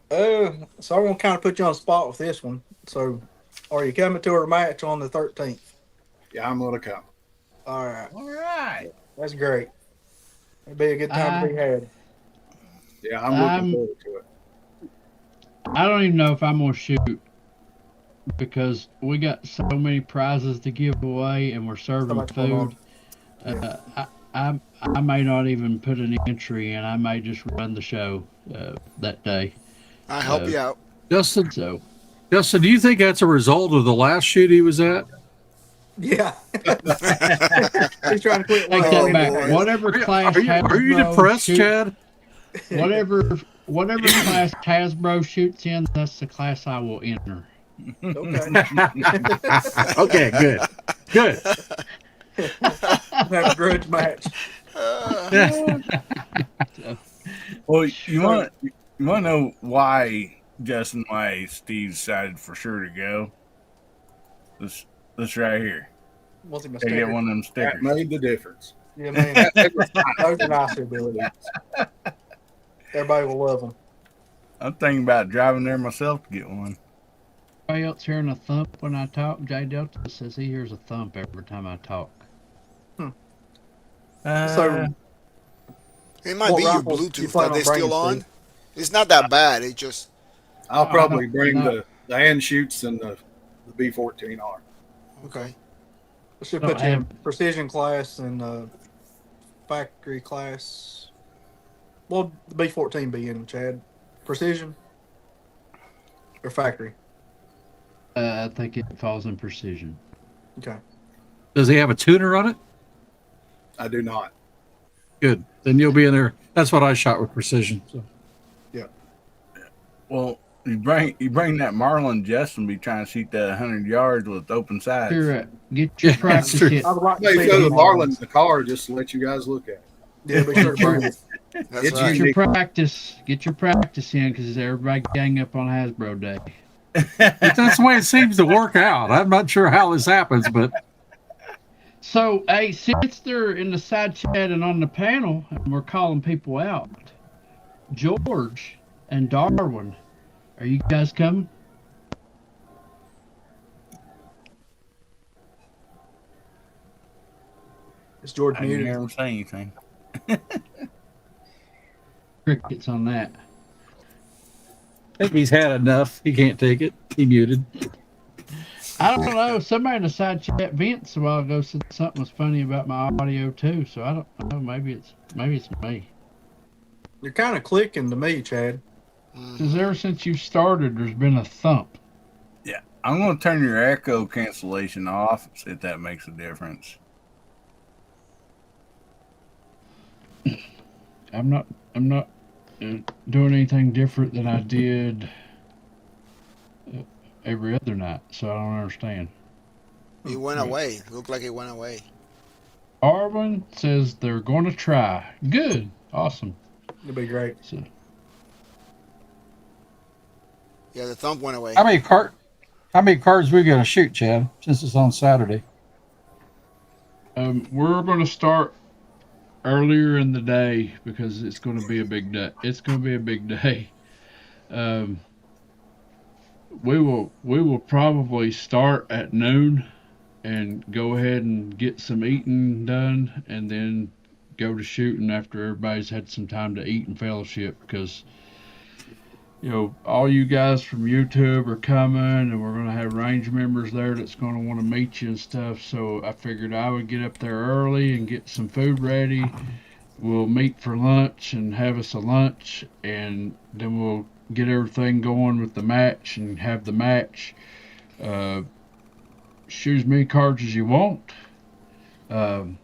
So I'm gonna kind of put you on the spot with this one. So, are you coming to our match on the 13th? Yeah, I'm gonna come. All right. All right. That's great. It'd be a good time to be had. Yeah, I'm looking forward to it. I don't even know if I'm gonna shoot because we got so many prizes to give away and we're serving food. I may not even put an entry in. I may just run the show that day. I'll help you out. Justin, do you think that's a result of the last shoot he was at? Yeah. He's trying to quit. Take that back. Whatever class are you depressed, Chad? Whatever class Hasbro shoots in, that's the class I will enter. Okay. Okay, good. Have a grudge match. Well, you want to know why Steve decided for sure to go? This right here. Was he They mistaken? get one of them That stickers. made the difference. Yeah, man. Those are nice abilities. Everybody will love them. I'm thinking about driving there myself to get one. Anybody else hearing a thump when I talk? Jay Delta says he hears a thump every time I talk. So It might be your rifles you Bluetooth. plan Are they on bringing, still on? Steve? It's not that bad. It just I'll probably no, bring no. the hand shoots and the B14R. okay. I should Don't put you in have- precision class and factory class. Well, the B14 be in, Chad? Precision or factory? I think it falls in precision. Okay. Does he have a tuner on it? I do not. Good. Then you'll be in there. That's what I shot with precision. So. Well, you bring that Marlin Justin be trying to shoot that 100 yards with open sights. Here, get your Yeah, practice that's true. hit. I would like to They see throw the them Marlin in the car just to let you guys look at it. Yeah, be sure to bring it. That's It's right. Get your unique. practice. Get your practice in because everybody gang up on Hasbro Day. That's the way it seems to work out. I'm not sure how this happens, but So, hey, since they're in the side chat and on the panel, and we're calling people out, George and Darwin, are you guys coming? It's George I didn't muted. hear him say anything. Crickets on that. I think he's had enough. He can't take it. He muted. I don't know. Somebody in the side chat, Vince, a while ago said something was funny about my audio too. So I don't know. Maybe it's me. You're kind of clicking to me, Chad. Because ever since you started, there's been a thump. Yeah, I'm going to turn your echo cancellation off and see if that makes a difference. I'm not doing anything different than I did every other night. So I don't understand. It went away. Looked like it went away. Arvin says they're going to try. Good. Awesome. It'll be great. So, Yeah, the thump went away. How many cards we gonna shoot, Chad? Since it's on Saturday. we're going to start earlier in the day because it's going to be a big day. It's going to be a big day. We will probably start at noon and go ahead and get some eating done and then go to shooting after everybody's had some time to eat and fellowship because all you guys from YouTube are coming, and we're gonna have range members there that's gonna want to meet you and stuff. So I figured I would get up there early and get some food ready. We'll meet for lunch and have us a lunch, and then we'll get everything going with the match and have the match. Uh, shoot as many cards as you want. Um,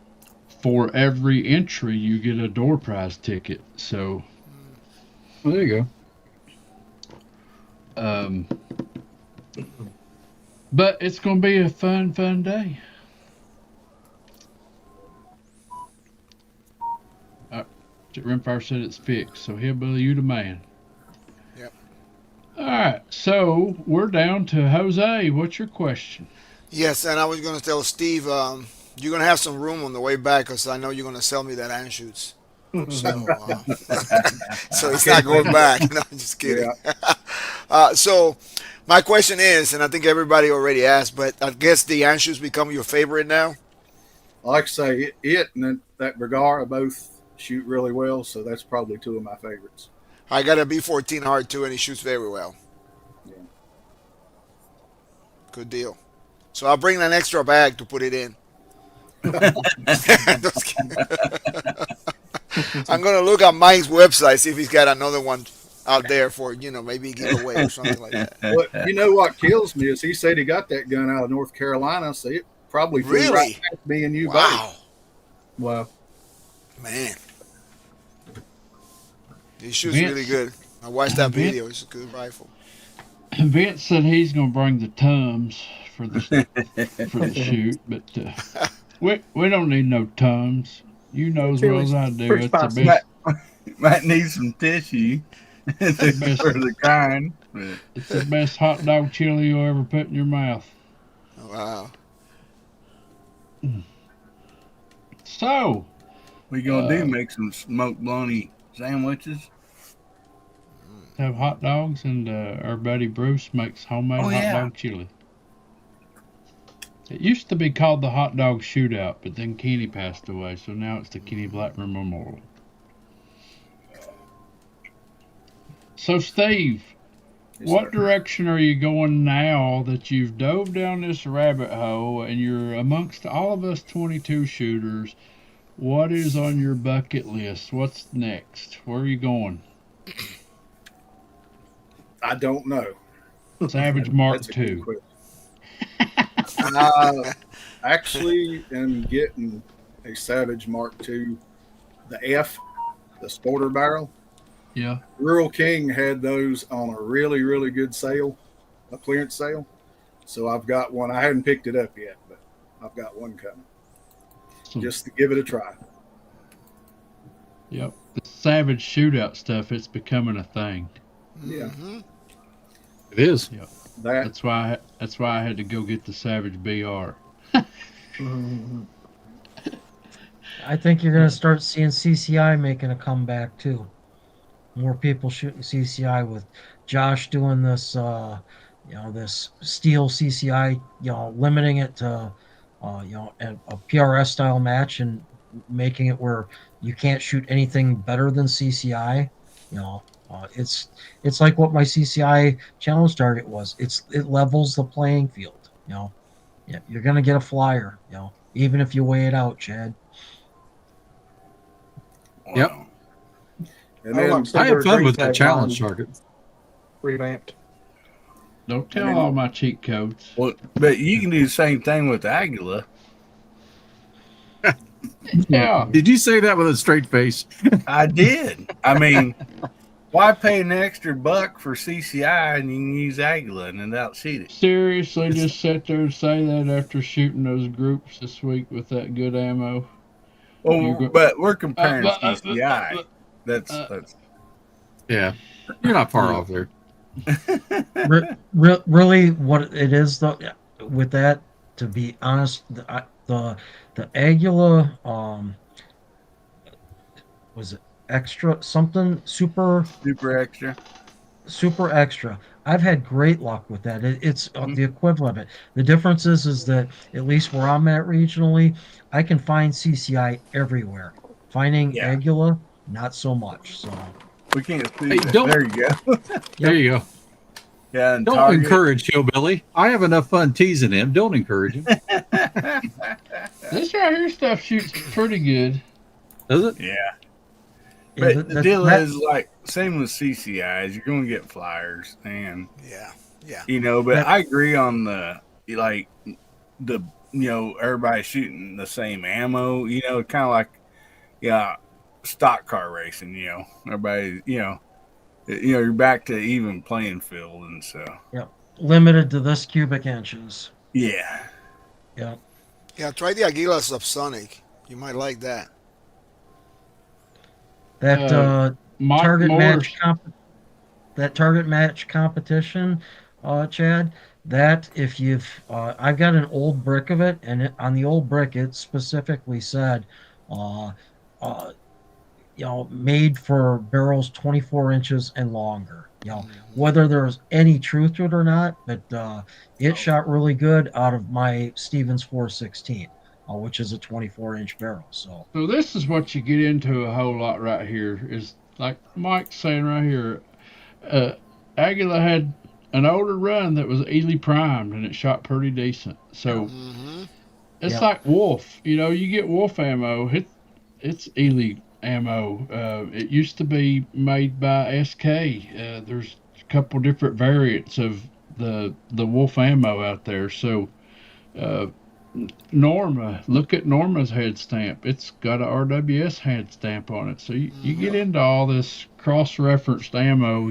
for every entry, you get a door prize ticket. So, Well, there you go. But it's gonna be a fun day. Rimfire said it's fixed, so Hillbilly, you the man. Yep. All right, so we're down to Jose. What's your question? Yes, and I was going to tell Steve, you're going to have some room on the way back because I know you're going to sell me that anshoots. So, so it's not going back. No, I'm just kidding. So my question is, and I think everybody already asked, but I guess the anshoots become your favorite now. Like I say, it and that Vergara both shoot really well, so that's probably two of my favorites. I got a B14 hard too, and he shoots very well. Yeah. Good deal. So I'll bring an extra bag to put it in. Just kidding. I'm gonna look at Mike's website, see if he's got another one out there for maybe giveaway or something like that. But you know what kills me is he said he got that gun out of North Carolina, so it probably flew Really? right past me and you both. Wow, Wow. man, he shoots Vince- really good. I watched that Vince- video. It's a good rifle. Vince said he's gonna bring the Tums for the shoot, but we don't need no Tums. You know as well as I do. Pretty It's the spicy. best. Might need some tissue for the kind. But It's the best hot dog chili you'll ever put in your mouth. Wow. So, we gonna do make some smoked bologna sandwiches. have hot dogs, and our buddy Bruce makes homemade Oh, hot yeah. dog chili. It used to be called the Hot Dog Shootout, but then Kenny passed away, so now it's the Kenny Blackburn Memorial. So, Steve, Yes, what sir. direction are you going now that you've dove down this rabbit hole and you're amongst all of us 22 shooters? What is on your bucket list? What's next? Where are you going? I don't know. Savage Mark That's a good II. question. I actually am getting a Savage Mark II, the F, the sporter barrel. Yeah. Rural King had those on a really, really good sale, a clearance sale. So I've got one. I haven't picked it up yet, but I've got one coming So, just to give it a try. yep. The Savage Shootout stuff, it's becoming a thing. Yeah. Mhm. It is. That That's why I had to go get the Savage BR. I think you're going to start seeing CCI making a comeback too. More people shooting CCI with Josh doing this, this steel CCI, limiting it to, a PRS style match and making it where you can't shoot anything better than CCI. It's like what my CCI challenge target was. It levels the playing field. Yeah, you're going to get a flyer. Even if you weigh it out, Chad. Yep. and I then like I had fun with Green that tag challenge line target. revamped. Don't tell all my cheat codes. Well, but you can do the same thing with the Aguila. Yeah. Did you say that with a straight face? I did. I mean, why pay an extra $1 for CCI and you can use Aguila and then outsheet it? Seriously, just sit there and say that after shooting those groups this week with that good ammo. Well, but we're comparing Uh, CCI. That's Yeah. You're not far off there. Really, what it is though, with that, to be honest, the Aguila, was it extra something super super extra. I've had great luck with that. It's the equivalent of it. The difference is that at least where I'm at regionally, I can find CCI everywhere. Finding Yeah. Aguila, not so much. So We can't see Hey, that. don't- There you go. There you go. Yeah, and Don't target. encourage Hillbilly. I have enough fun teasing him. Don't encourage him. This right here stuff shoots pretty good. Does it? Yeah. Yeah, But the deal is, like, same with CCIs, you're going to get flyers. And, Yeah. but I agree on everybody shooting the same ammo, kind of like, stock car racing, everybody, you're back to even playing field. And so, limited to this cubic inches. yeah. Yeah. Yeah, try the Aguila Subsonic. You might like that. That Mike target Moore's- match competition, Chad. That if you've, I've got an old brick of it, and on the old brick it specifically said, made for barrels 24 inches and longer. Whether there's any truth to it or not, but it shot really good out of my Stevens 416, which is a 24-inch barrel. So this is what you get into a whole lot right here. Is like Mike's saying right here. Aguila had an older run that was Ely primed, and it shot pretty decent. So it's like Wolf. You get Wolf ammo. It's Ely ammo. It used to be made by SK. There's a couple different variants of the Wolf ammo out there. So Norma, look at Norma's head stamp. It's got a RWS head stamp on it. So you get into all this cross-referenced ammo,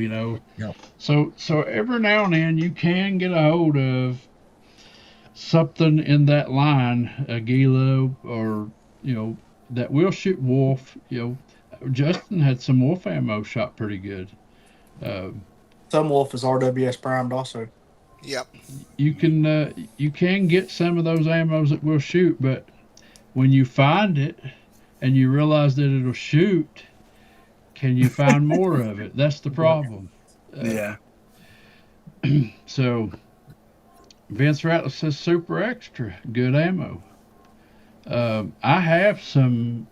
So every now and then you can get a hold of something in that line, Aguila, or that will shoot Wolf. Justin had some Wolf ammo shot pretty good. Some Wolf is RWS primed also. Yep. You can get some of those ammos that will shoot, but when you find it and you realize that it'll shoot, can you find more of it? That's the problem. Yeah. So Vince Rattler says super extra good ammo. I have some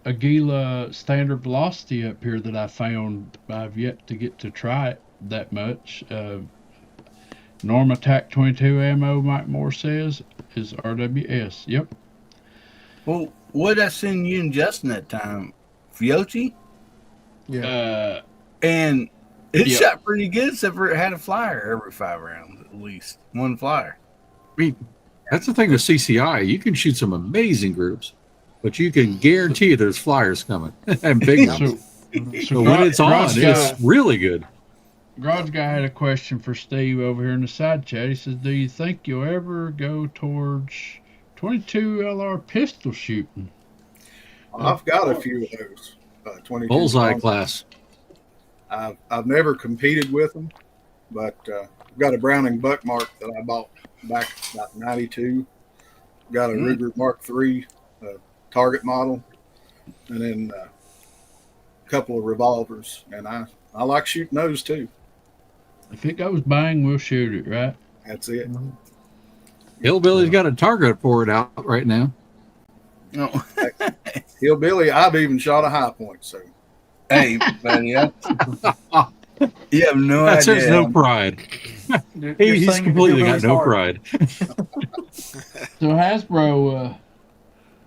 Aguila standard velocity up here that I found. I've yet to get to try it that much. Norma TAC 22 ammo, Mike Moore says, is RWS. Yep. Well, what did I send you and Justin that time? Fiochi? Yeah. And it shot pretty good, except for it had a flyer every 5 rounds, at least. One flyer. I mean, that's the thing with CCI. You can shoot some amazing groups, but you can guarantee there's flyers coming and big ones. So when it's on, it's really good. Garage Guy had a question for Steve over here in the side chat. He says, do you think you'll ever go towards 22 LR pistol shooting? I've got a few of those 22 bullseye class. I've never competed with them, but I've got a Browning Buckmark that I bought back about 92. Got a Ruger Mark III target model, and then a couple of revolvers, and I like shooting those too. If it goes bang, we'll shoot it, right? That's it. Hillbilly's got a target for it out right now. No. Hillbilly, I've even shot a high point, so. Hey, buddy, you have no That's idea. There's no pride. He's completely got no pride. So Hasbro,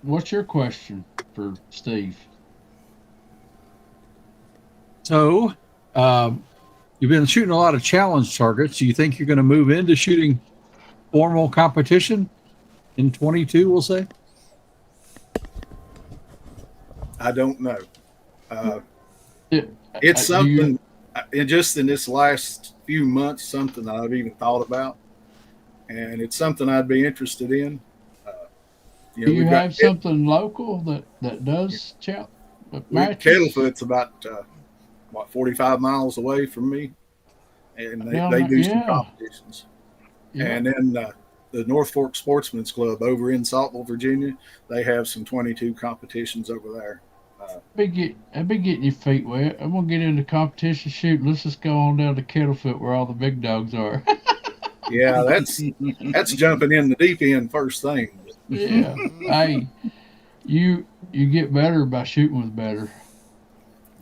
what's your question for Steve? So, you've been shooting a lot of challenge targets. Do you think you're going to move into shooting formal competition in 22, we'll say? I don't know. It's something, just in this last few months, something that I've even thought about. And it's something I'd be interested in. Do you have something local that does matches? Kettlefoot's about 45 miles away from me, and they do some competitions. Yeah. And then the North Fork Sportsman's Club over in Saltville, Virginia, they have some 22 competitions over there. I'd be getting your feet wet. I'm gonna get into competition shooting. Let's just go on down to Kettlefoot where all the big dogs are. Yeah, that's jumping in the deep end first thing. Yeah. Hey, you get better by shooting with better.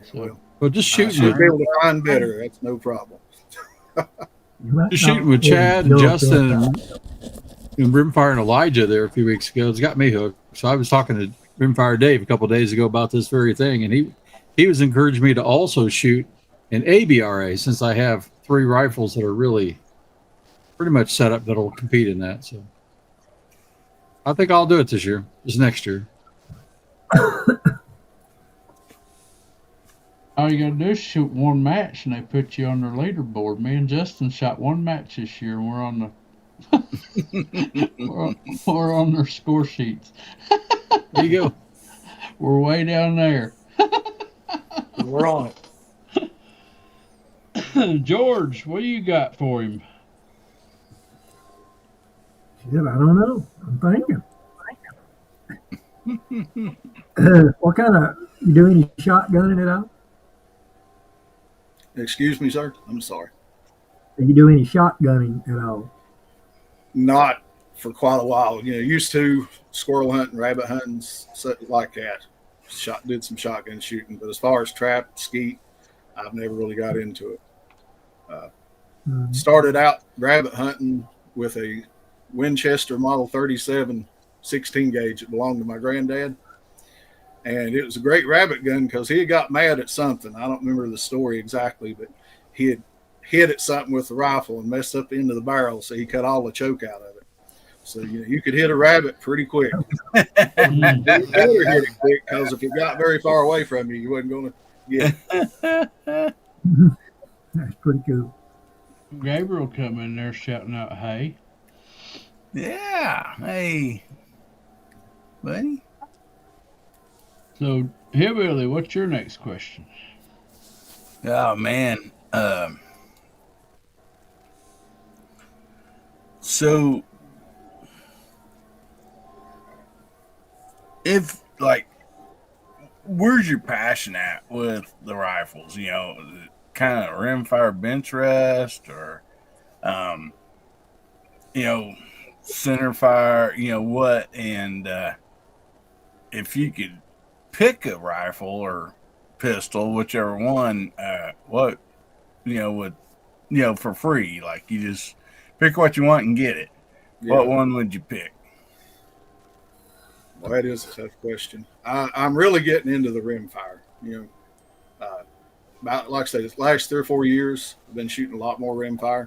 So. Well, just I shooting should be with, able to find better. That's no problem. You might just not shooting with really Chad and know if Justin that's- and Rimfire and Elijah there a few weeks ago. It's got me hooked. So I was talking to Rimfire Dave a couple of days ago about this very thing, and he was encouraging me to also shoot an ABRA since I have 3 rifles that are really pretty much set up that'll compete in that. So I think I'll do it this next year. All you gotta do is shoot one match, and they put you on their leaderboard. Me and Justin shot one match this year, and we're on the we're on their score sheets. There you go. We're way down there. We're on it. George, what do you got for him? Shit, I don't know. I'm thinking. What kind of, you do any shotgunning at all? Excuse me, sir. I'm sorry. Do you do any shotgunning at all? Not for quite a while. Used to squirrel hunting, rabbit hunting, something like that. Did some shotgun shooting, but as far as trap, skeet, I've never really got into it. Started out rabbit hunting with a Winchester Model 37 16 gauge that belonged to my granddad. And it was a great rabbit gun because he had got mad at something. I don't remember the story exactly, but he had hit at something with the rifle and messed up the end of the barrel, so he cut all the choke out of it. So you could hit a rabbit pretty quick. You better hit it quick because if it got very far away from you, you wasn't going to get it. That's pretty cool. Gabriel come in there shouting out, "Hey!" Yeah, hey, buddy. So, Hillbilly, what's your next question? Oh man. So if where's your passion at with the rifles? Kind of rimfire Benchrest or center fire, what? And if you could pick a rifle or pistol, whichever one, what for free, like you just pick what you want and get it. Yeah. What one would you pick? Well, that is a tough question. I'm really getting into the rimfire. About, like I said, the last 3 or 4 years, I've been shooting a lot more rimfire.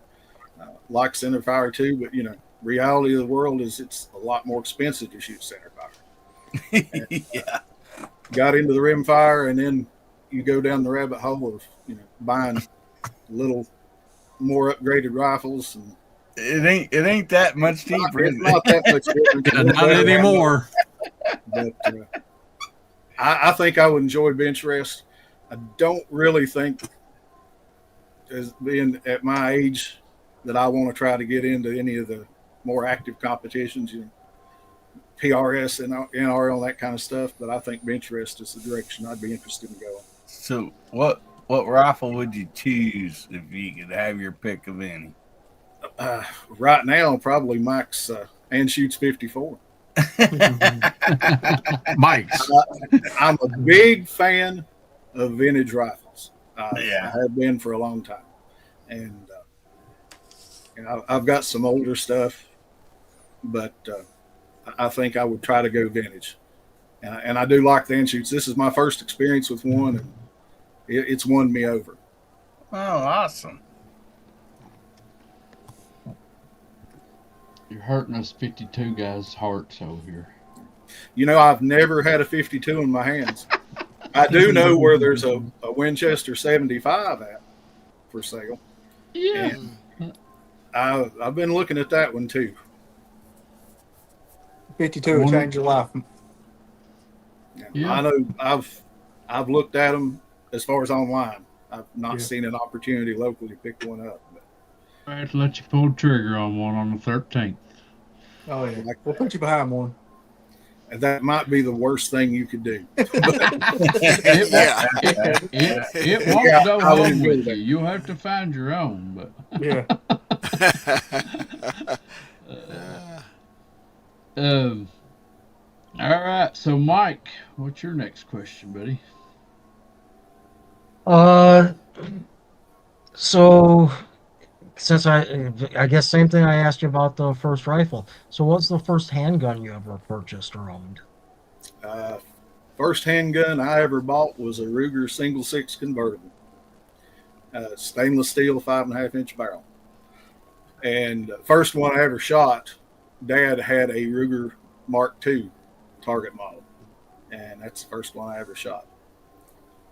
Like center fire too, but reality of the world is it's a lot more expensive to shoot center fire. Yeah. Got into the rimfire, and then you go down the rabbit hole of buying little more upgraded rifles, and it ain't that much cheaper. It's not that much different. Not anymore. But I think I would enjoy Benchrest. I don't really think, as being at my age, that I want to try to get into any of the more active competitions, PRS and NRL, that kind of stuff. But I think Benchrest is the direction I'd be interested in going. So what rifle would you choose if you could have your pick of any? Right now, probably Mike's Anschutz 54. Mike's. I'm a big fan of vintage rifles. Yeah. I have been for a long time. And I've got some older stuff, but I think I would try to go vintage. And I do like the Anschutz. This is my first experience with one, and it's won me over. Oh, awesome. You're hurting us 52 guys' hearts over here. I've never had a 52 in my hands. I do know where there's a Winchester 75 at for sale. Yeah. And I've been looking at that one too. 52 will change your life. Yeah. I know I've looked at them as far as online. I've not seen an opportunity locally to pick one up. But I have to let you pull the trigger on one on the 13th. Oh, yeah. We'll put you behind one. And that might be the worst thing you could do. It won't go home with you. You'll have to find your own. But yeah. All right. So, Mike, what's your next question, buddy? Uh, so since I guess same thing I asked you about the first rifle. So what's the first handgun you ever purchased or owned? Uh, First handgun I ever bought was a Ruger single six convertible, stainless steel 5.5 inch barrel. And first one I ever shot, Dad had a Ruger Mark II target model, and that's the first one I ever shot.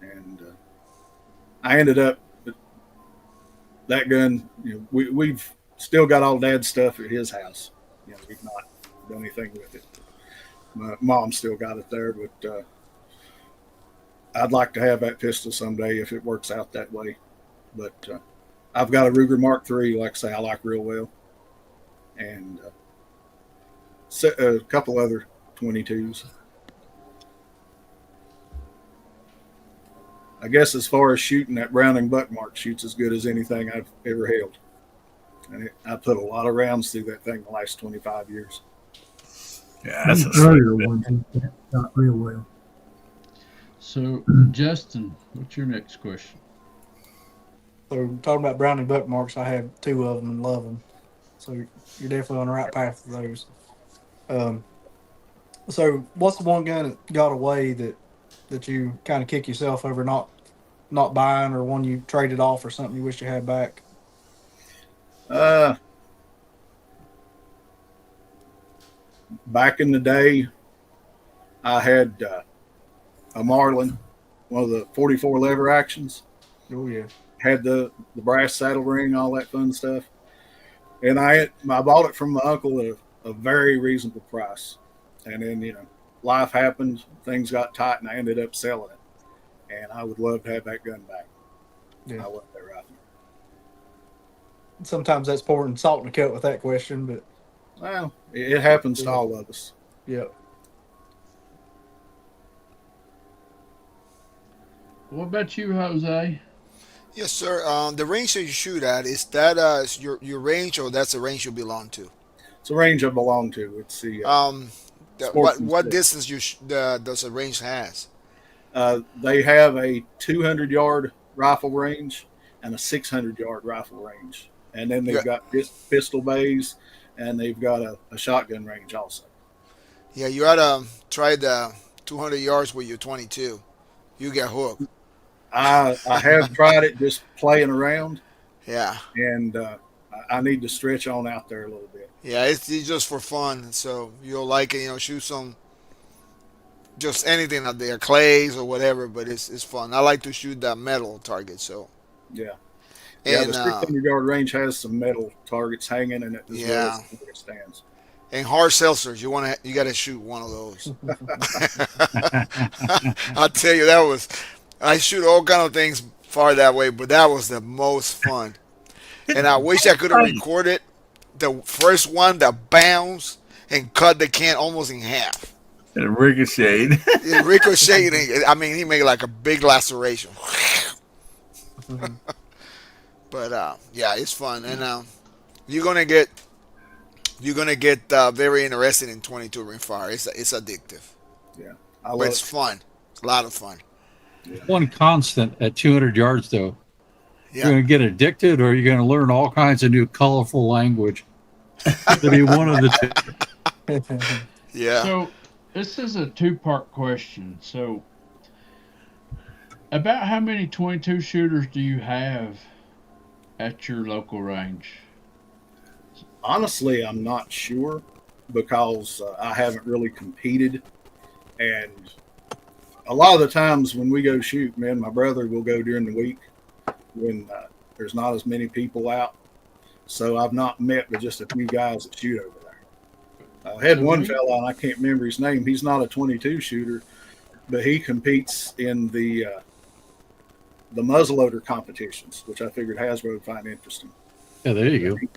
And I ended up that gun. We've still got all Dad's stuff at his house. We've not done anything with it. My mom still got it there, but I'd like to have that pistol someday if it works out that way. But I've got a Ruger Mark III, like I say, I like real well, and a couple other 22s. I guess as far as shooting, that Browning Buckmark shoots as good as anything I've ever held. And I put a lot of rounds through that thing the last 25 years. Yeah, that's a earlier sweet ones shot real well. So, Justin, what's your next question? So talking about Browning Buckmarks, I have two of them and love them. So you're definitely on the right path with those. So what's the one gun that got away that you kind of kick yourself over not buying, or one you traded off, or something you wish you had back? Back in the day, I had a Marlin, one of the 44 lever actions. Oh yeah. Had the brass saddle ring, all that fun stuff. And I bought it from my uncle at a very reasonable price. And then, life happened, things got tight, and I ended up selling it. And I would love to have that gun back. Yeah. I love that rifle. Sometimes that's pouring salt in the cut with that question, but Well, it happens to all of us. yeah. What about you, Jose? Yes, sir. The range that you shoot at, is that your range, or that's the range you belong to? It's a range I belong to. It's the Um, Sportsman's what Club. distance does the range has? They have a 200-yard rifle range and a 600-yard rifle range. And then they've Yeah, got pistol bays, and they've got a shotgun range also. yeah. You oughta try the 200 yards with your 22. You get hooked. I have tried it just playing around, Yeah, and I need to stretch on out there a little bit. yeah. It's just for fun, so you'll like it. Shoot some just anything out there, clays or whatever. But it's fun. I like to shoot that metal target. So Yeah. Yeah, the and 600-yard range has some metal targets hanging in it as well yeah, as where it stands. and hard seltzers. You got to shoot one of those. I'll tell you, that was. I shoot all kind of things far that way, but that was the most fun. And I wish I could have recorded the first one that bounced and cut the can almost in half. And ricocheted. It ricocheted. I mean, he made like a big laceration. Mhm. But yeah, it's fun, and you're gonna get very interested in 22 rimfire. It's addictive, Yeah, I but love it's fun. It's a lot of fun. One constant at 200 yards, though. You're Yeah, going to get addicted, or you're going to learn all kinds of new colorful language. To be one of the two. yeah. So, this is a two-part question. So, about how many 22 shooters do you have at your local range? Honestly, I'm not sure because I haven't really competed, and a lot of the times when we go shoot, me and my brother will go during the week when there's not as many people out. So I've not met with just a few guys that shoot over there. I had So one we, fella, and I can't remember his name. He's not a 22 shooter, but he competes in the muzzleloader competitions, which I figured Hasbro would find interesting. Yeah, there you go.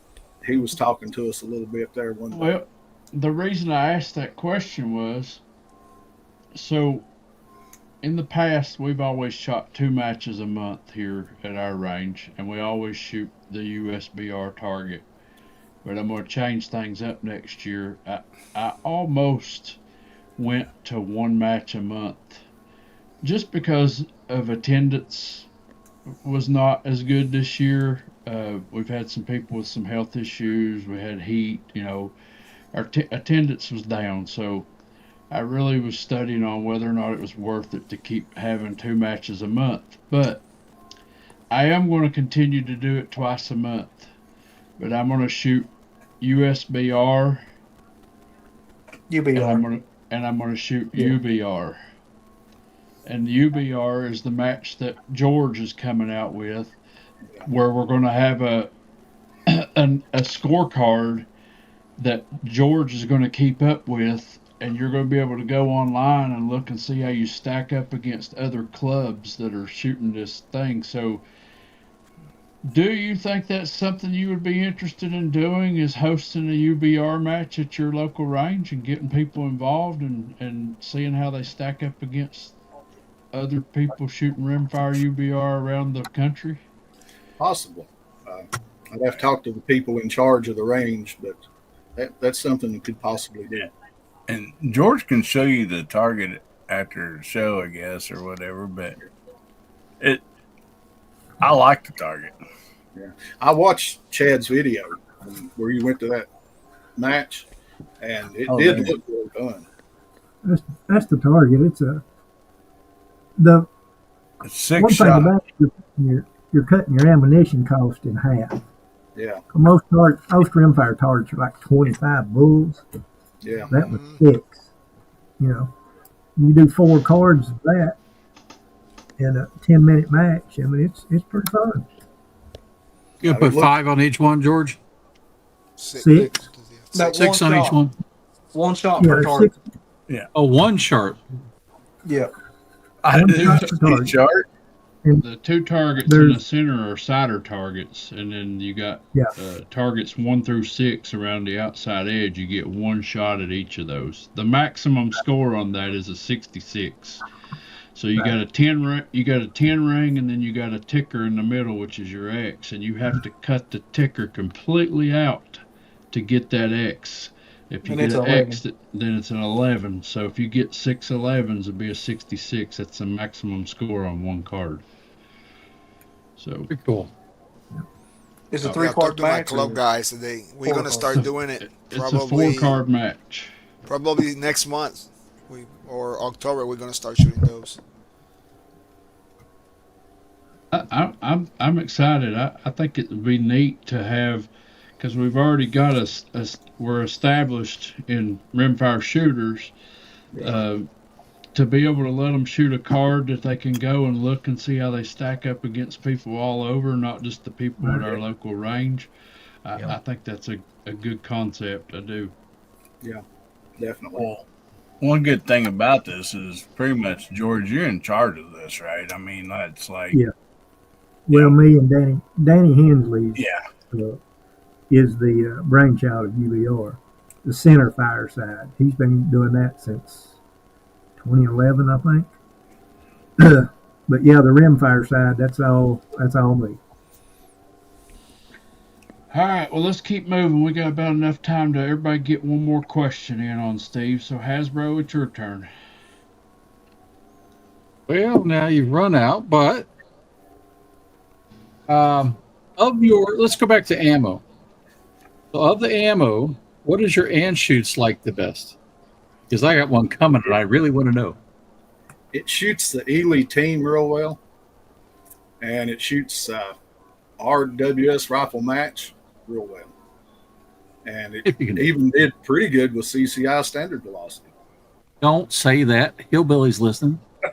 He was talking to us a little bit there one day. well, the reason I asked that question was, so in the past, we've always shot 2 matches a month here at our range, and we always shoot the USBR target. But I'm going to change things up next year. I almost went to 1 match a month just because of attendance was not as good this year. We've had some people with some health issues. We had heat. Our attendance was down. So I really was studying on whether or not it was worth it to keep having 2 matches a month. But I am going to continue to do it twice a month. But I'm going to shoot USBR and UBR. I'm going to shoot UBR. And the UBR is the match that George is coming out with, where we're going to have a scorecard that George is going to keep up with, and you're going to be able to go online and look and see how you stack up against other clubs that are shooting this thing. So, do you think that's something you would be interested in doing? Is hosting a UBR match at your local range and getting people involved and seeing how they stack up against other people shooting rimfire UBR around the country? Possible. I'd have to talk to the people in charge of the range, but that's something you could possibly do. And George can show you the target after the show, I guess, or whatever. But I like the target. Yeah, I watched Chad's video where you went to that match, and it did look well done. That's the target. It's the Six one shot. thing about it, you're cutting your ammunition cost in half. Yeah. Most rimfire targets are like 25 bulls. Yeah. That was 6. You do 4 cards of that in a 10-minute match. I mean, it's pretty fun. You put 5 on each one, George? 6. That 6 on each one? One shot per target. 6. Yeah. Oh, one shot. Yeah. I One do shot per target. chart. The 2 targets in the center are cider targets, and then you got targets 1 through 6 around the outside edge. You get 1 shot at each of those. The maximum score on that is a 66. So you got a 10 ring, and then you got a ticker in the middle, which is your X, and you have to cut the ticker completely out to get that X. If you get an X, then it's an 11. So if you get 6 11s, it'd be a 66. That's the maximum score on 1 card. So pretty cool. It's a 3-card my match. club guys today. We're gonna start doing it. It's a 4-card match. Probably next month, or October. We're gonna start shooting those. I'm excited. I think it would be neat to have, because we've already got we're established in rimfire shooters, to be able to let them shoot a card that they can go and look and see how they stack up against people all over, not just the people at our local range. I think that's a good concept. I do. Yeah, definitely. Well, one good thing about this is pretty much, George, you're in charge of this, right? I mean, that's like... Yeah. Well, me and Danny Hensley is the brainchild of UBR, the center fire side. He's been doing that since 2011, I think. But yeah, the rimfire side, that's all me. All right, well, let's keep moving. We got about enough time to everybody get one more question in on Steve. So Hasbro, it's your turn. Well, now you've run out, but let's go back to ammo. So of the ammo, what is your Anschutz like the best? Because I got one coming and I really want to know. It shoots the Ely team real well, and it shoots RWS rifle match real well. And it even did pretty good with CCI standard velocity. Don't say that. Hillbilly's listening. Do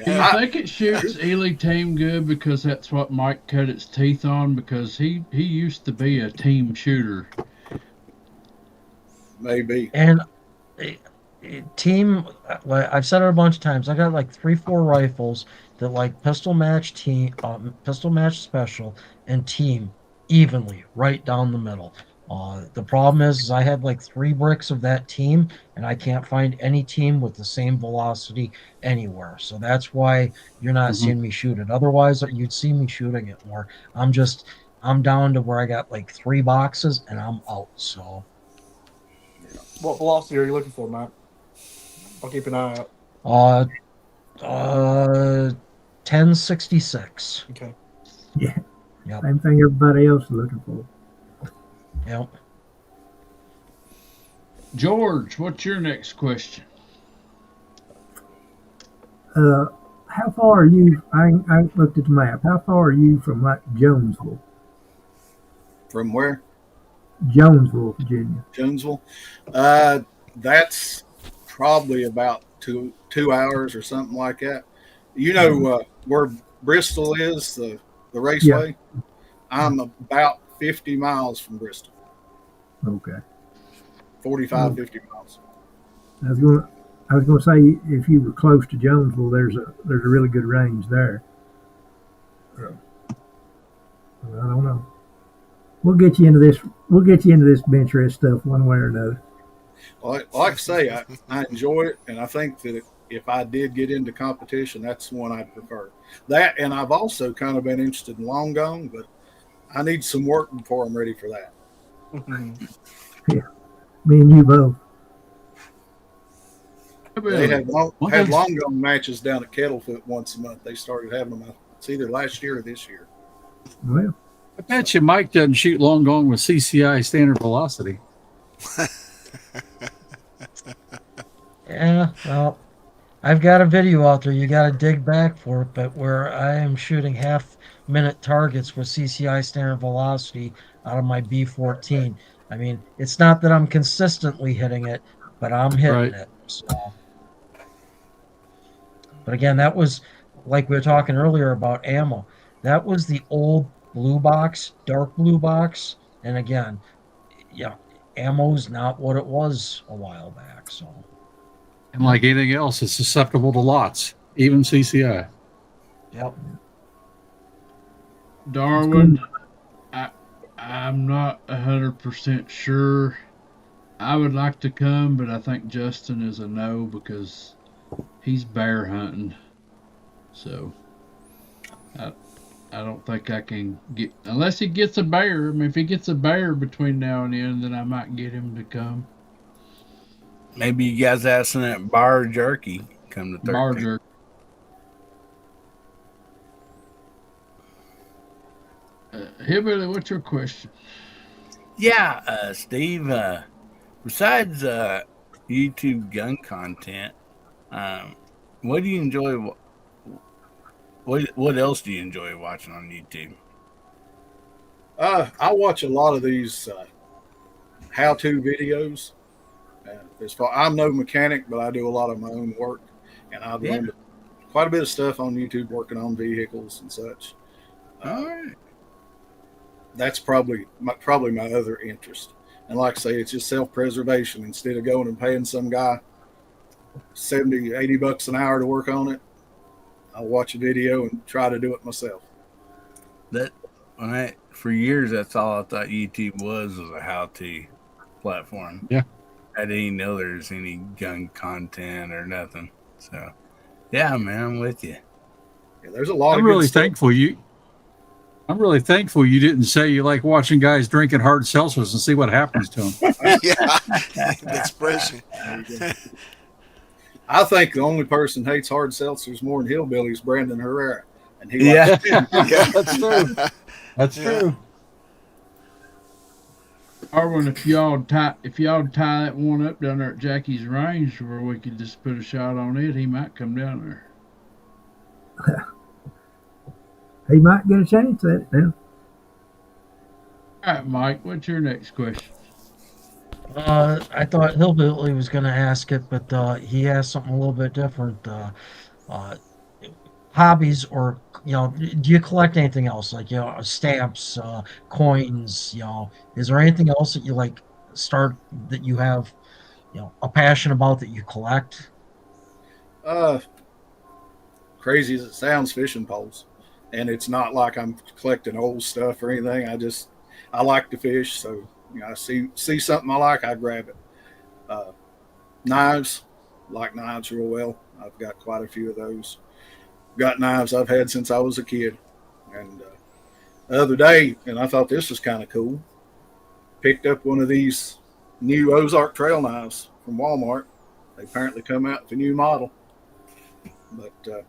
you think it shoots Ely team good because that's what Mike cut its teeth on? Because he used to be a team shooter. Maybe. And team, I've said it a bunch of times. I got like 3-4 rifles that like pistol match special, and team evenly right down the middle. The problem is I had like 3 bricks of that team, and I can't find any team with the same velocity anywhere. So that's why you're not seeing me shoot it. Otherwise, you'd see me shooting it more. I'm down to where I got like 3 boxes, and I'm out. So, what velocity are you looking for, Matt? I'll keep an eye out. Uh, 1066. Okay. Yeah, Yep. same thing everybody else is looking for. Yep. George, what's your next question? How far are you? I looked at the map. How far are you from like Jonesville, From where? Jonesville, Virginia? Jonesville. That's probably about two hours or something like that. You know where Bristol is, the Yeah. raceway. I'm about 50 miles from Bristol. Okay. 45, 50 miles. I was going. I was going to say if you were close to Jonesville, there's a really good range there. So, I don't know. We'll get you into this. We'll get you into this Benchrest stuff one way or another. Like I say, I enjoy it, and I think that if I did get into competition, that's one I'd prefer. That, and I've also kind of been interested in long gone, but I need some work before I'm ready for that. Yeah, me and you both. They had long gone matches down at Kettlefoot once a month. They started having them. It's either last year or this year. Well, I bet you Mike doesn't shoot long gone with CCI standard velocity. Yeah. Well, I've got a video out there. You got to dig back for it, but where I am shooting half-minute targets with CCI standard velocity out of my B14. I mean, it's not that I'm consistently hitting it, but I'm hitting it. So, but again, that was like we were talking earlier about ammo. That was the old blue box, dark blue box, and again, yeah, ammo's not what it was a while back. So, And like anything else, it's susceptible to lots, even CCI. yep. Darwin, I'm not 100% sure. I would like to come, but I think Justin is a no because he's bear hunting. So I don't think I can get unless he gets a bear. I mean, if he gets a bear between now and then, then I might get him to come. Maybe you guys asking that bar jerky come to 13. Bar jerky. Hillbilly, what's your question? Yeah, Steve. Besides YouTube gun content, what do you enjoy? What else do you enjoy watching on YouTube? I watch a lot of these how-to videos. I'm no mechanic, but I do a lot of my own work, and I've learned quite a bit of stuff on YouTube working on vehicles and such. All right. That's probably my other interest. And like I say, it's just self-preservation. Instead of going and paying some guy $70-$80 an hour to work on it, I'll watch a video and try to do it myself. For years, that's all I thought YouTube was a how-to platform. Yeah. I didn't know there's any gun content or nothing. So, yeah, man, I'm with you. Yeah, there's a lot of I'm good really stuff. thankful you didn't say you like watching guys drinking hard seltzers and see what happens to them. Yeah, the expression. I think the only person hates hard seltzers more than hillbillies is Brandon Herrera, and he Yeah. likes it. Yeah, That's true. That's Yeah. true. Arwen, if y'all tie that one up down there at Jackie's range where we could just put a shot on it, he might come down there. he might get a chance at it now. All right, Mike, what's your next question? I thought Hillbilly was going to ask it, but he asked something a little bit different. Hobbies, or do you collect anything else like stamps, coins? Is there anything else that you like that you have a passion about that you collect? Crazy as it sounds, fishing poles, and it's not like I'm collecting old stuff or anything. I like to fish, so I see something I like, I grab it. Knives, like knives real well. I've got quite a few of those. Got knives I've had since I was a kid, and the other day, and I thought this was kind of cool. Picked up one of these new Ozark trail knives from Walmart. They apparently come out with a new model. But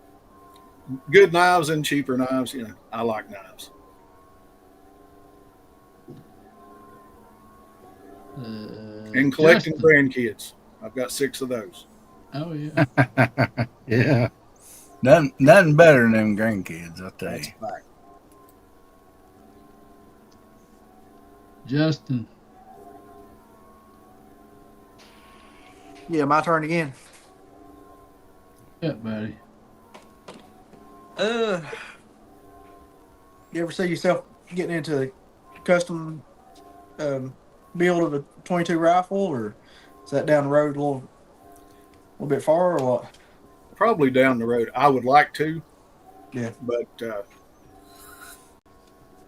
good knives and cheaper knives. You know, I like knives. And collecting Justin. grandkids. I've got 6 of those. Oh yeah. Yeah. Nothing better than them grandkids, I'll tell That's you. a fact. Justin. Yeah, my turn again. Yeah, buddy. You ever see yourself getting into a custom build of a 22 rifle, or is that down the road a little bit far, or what? Probably down the road. I would like to. Yeah. But,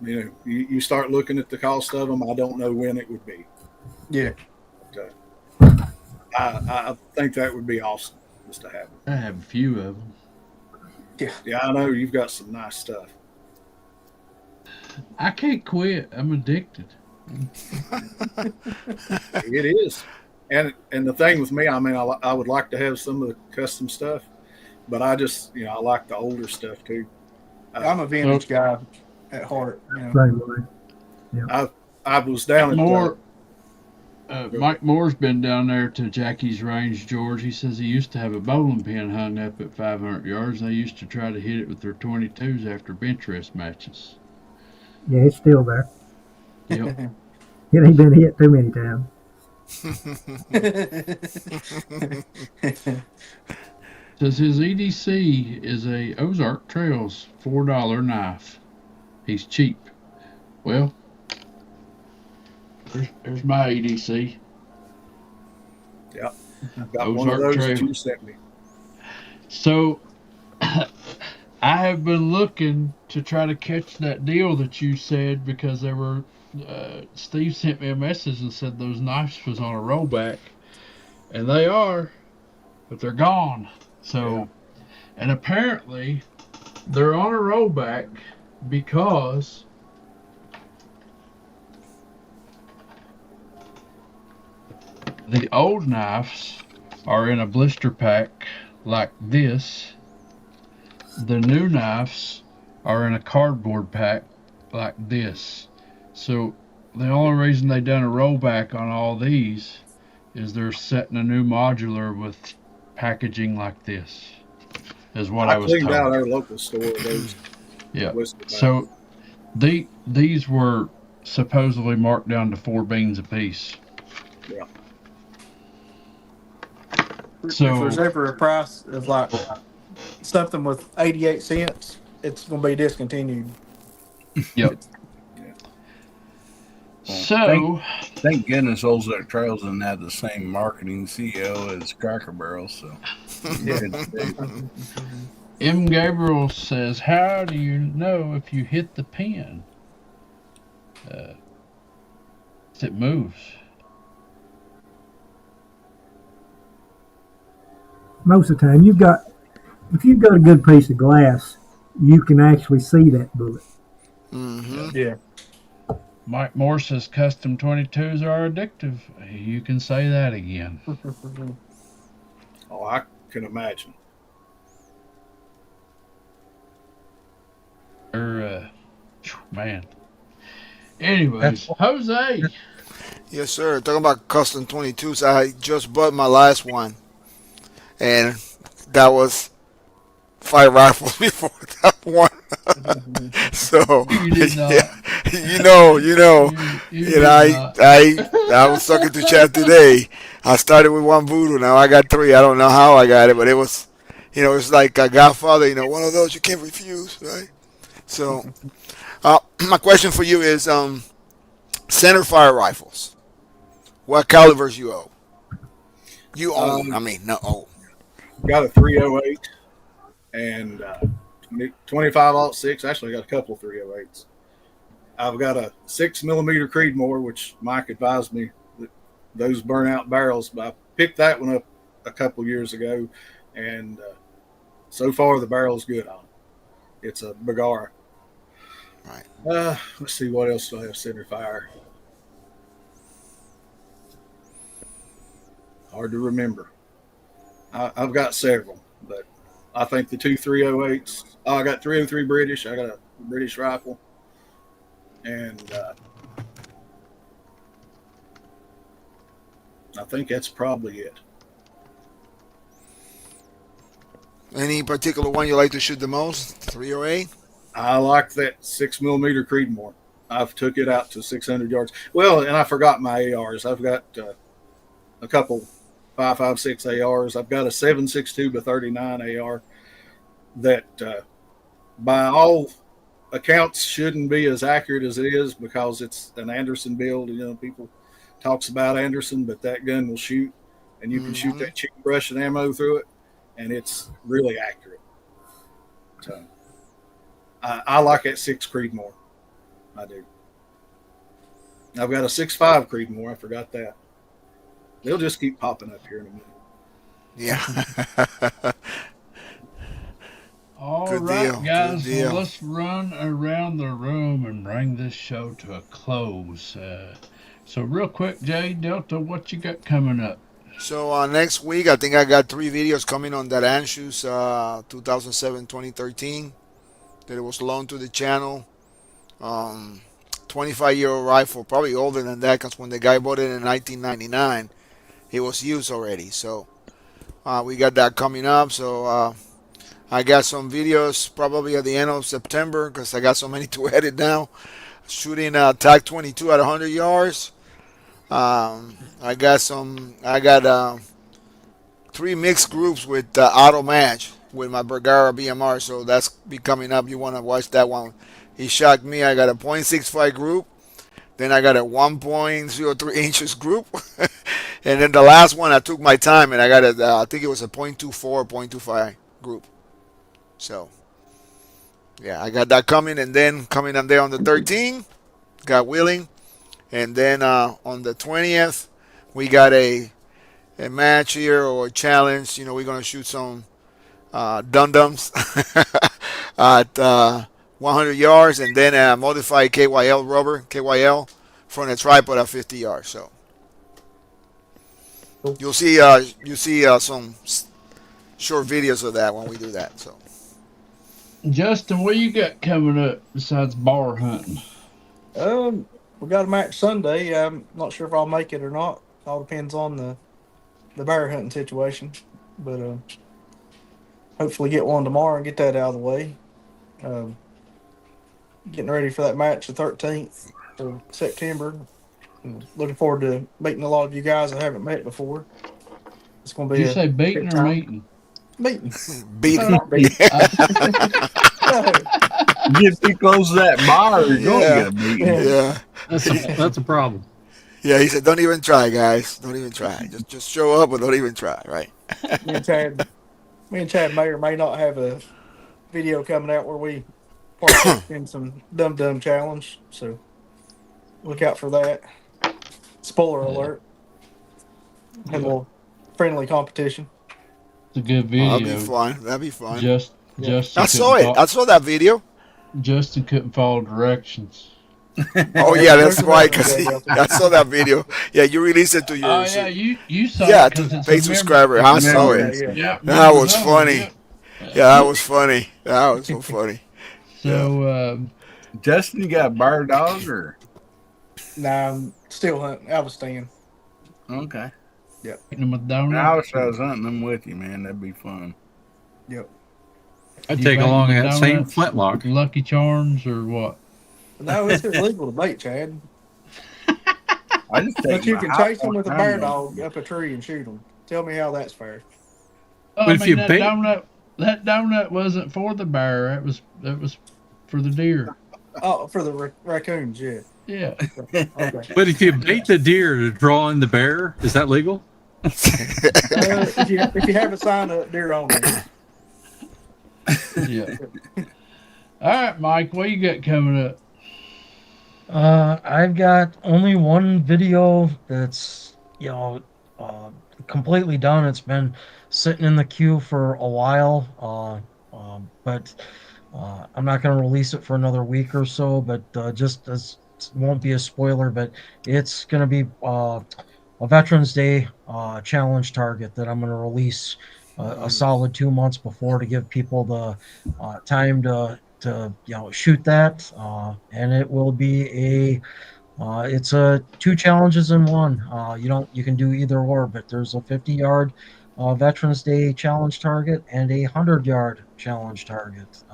you know, you start looking at the cost of them, I don't know when it would be. Yeah. But, I think that would be awesome just to have them. I have a few of them. Yeah, I know you've got some nice stuff. I can't quit. I'm addicted. It is. And the thing with me, I mean, I would like to have some of the custom stuff, but I just, you know, I like the older stuff too. I'm a vintage guy at heart. You know. Same way. Yeah. I was down at Mike Moore's been down there to Jackie's Range, George. He says he used to have a bowling pin hung up at 500 yards. They used to try to hit it with their 22s after Benchrest matches. Yeah, it's still there. Yep. It ain't been hit too many times. Says his EDC is a Ozark Trails $4 knife. He's cheap. Well, there's my EDC. Yeah, got Ozark one of those that Trail. you sent me. So I have been looking to try to catch that deal that you said, because there were Steve sent me a message and said those knives was on a rollback, and they are, but they're gone. So, and apparently they're on a rollback because the old knives are in a blister pack like this. The new knives are in a cardboard pack like this. So the only reason they done a rollback on all these is they're setting a new modular with packaging like this, is what I was cleaned told. out our local store. Those Yeah. So these were supposedly marked down to 4 beans a piece. Yeah. So if there's ever a price of like something with 88 cents, it's going to be discontinued. Yep. So thank goodness Ozark Trails didn't have the same marketing CEO as Cracker Barrel. So M. Gabriel says, how do you know if you hit the pin? It moves. Most of the time, if you've got a good piece of glass, you can actually see that bullet. Mm-hmm. Yeah. Mike Moore says custom 22s are addictive. You can say that again. Oh, I can imagine. Man. Anyways, Jose. Yes, sir. Talking about custom 22s, I just bought my last one, and that was 5 rifles before that one. So You did not. yeah, you know, You and I was talking to Chad today. I started with one voodoo. Now I got 3. I don't know how I got it, but it was, it's like a Godfather. One of those you can't refuse, right? So, my question for you is, center fire rifles. What calibers you own? You own. Got a 308 and 25-06. Actually, I got a couple of 308s. I've got a 6mm Creedmoor, which Mike advised me that those burn out barrels, but I picked that one up a couple years ago, and so far the barrel's good on it. It's a Bagara. Right. Let's see, what else do I have center fire? Hard to remember. I've got several, but I think the two 308s. Oh, I got 303 British. I got a British rifle, and I think that's probably it. Any particular one you like to shoot the most? 308? I like that 6mm Creedmoor. I've took it out to 600 yards. Well, and I forgot my ARs. I've got a couple 5.56 ARs. I've got a 7.62 by 39 AR that, by all accounts, shouldn't be as accurate as it is because it's an Anderson build. You know, people talks about Anderson, but that gun will shoot, and you can shoot that cheap brush and ammo through it, and it's really accurate. So I like that 6 Creedmoor. I do. I've got a 6.5 Creedmoor. I forgot that. They'll just keep popping up here in a minute. Yeah. All Good right, deal, guys. good deal. So let's run around the room and bring this show to a close. So real quick, Jay Delta, what you got coming up? So next week, I think I got 3 videos coming on that Anschutz 2007-2013 that it was loaned to the channel. 25-year-old rifle, probably older than that, because when the guy bought it in 1999, it was used already. So we got that coming up. So I got some videos probably at the end of September because I got so many to edit now. Shooting TAC 22 at 100 yards. I got 3 mixed groups with auto match with my Bergara BMR. So that's be coming up. You want to watch that one. He shocked me. I got a .65 group. Then I got a 1.03 inches group. And then the last one, I took my time and I got I think it was a .24, .25 group. So, yeah, I got that coming. And then coming on there on the 13th, got Wheeling. And then on the 20th, we got a match here or a challenge. You know, we're going to shoot some dum-dums at 100 yards. And then a modified KYL rubber, KYL, from a tripod at 50 yards. So you'll see some short videos of that when we do that. So Justin, what you got coming up besides bar hunting? We got a match Sunday. I'm not sure if I'll make it or not. All depends on the bear hunting situation. But hopefully get one tomorrow and get that out of the way. Getting ready for that match the 13th of September. And looking forward to meeting a lot of you guys I haven't met before. It's going to be Did you say beating good or time. meeting? Meeting. beat No, it. not beating. Get too close to that bar, you're going to Yeah. get a beating. Yeah. That's a problem. Yeah, he said, don't even try, guys. Don't even try. Just show up, but don't even try, right? me and Chad may or may not have a video coming out where we partake in some dum-dum challenge. So look out for that. Spoiler alert. Have a little friendly competition. It's a good Oh, that'd video. be fun. That'd be fun. Justin I saw it. couldn't I saw that video. Justin couldn't follow directions. Oh yeah, that's There's right. another 'Cause video out there. I saw that video. Yeah, you released it to your Oh yeah, you saw yeah, it to 'cause it's paid a subscriber. member- I saw Yeah, it. yeah. Yeah, That was members only, funny. yeah. Yeah, that was funny. That was so funny. So Justin, you got a bar dog or? Nah, I'm still hunting. I was staying. Okay. eating them with I donuts. wish I was hunting them with you, man. That'd be fun. Yep. I'd You take bake along the that same donuts? flintlock. Lucky Charms or what? No, it's illegal to bait, Chad. I just take But you my can hot chase them one with a time bear and- dog up a tree and shoot them. Tell me how that's fair. Oh, But I if mean you that bake- donut wasn't for the bear. That was for the deer. Oh, for the raccoons, yeah. Yeah. Okay. But if you bait the deer to draw in the bear, is that legal? If you have a sign up, deer only. Yeah. All right, Mike, what you got coming up? I've got only one video that's completely done. It's been sitting in the queue for a while, but I'm not going to release it for another week or so. But just as it won't be a spoiler, but it's going to be a Veterans Day challenge target that I'm going to release a solid 2 months before to give people the time to shoot that, and it will be it's a two challenges in one. You can do either or, but there's a 50-yard Veterans Day challenge target and a 100-yard challenge target.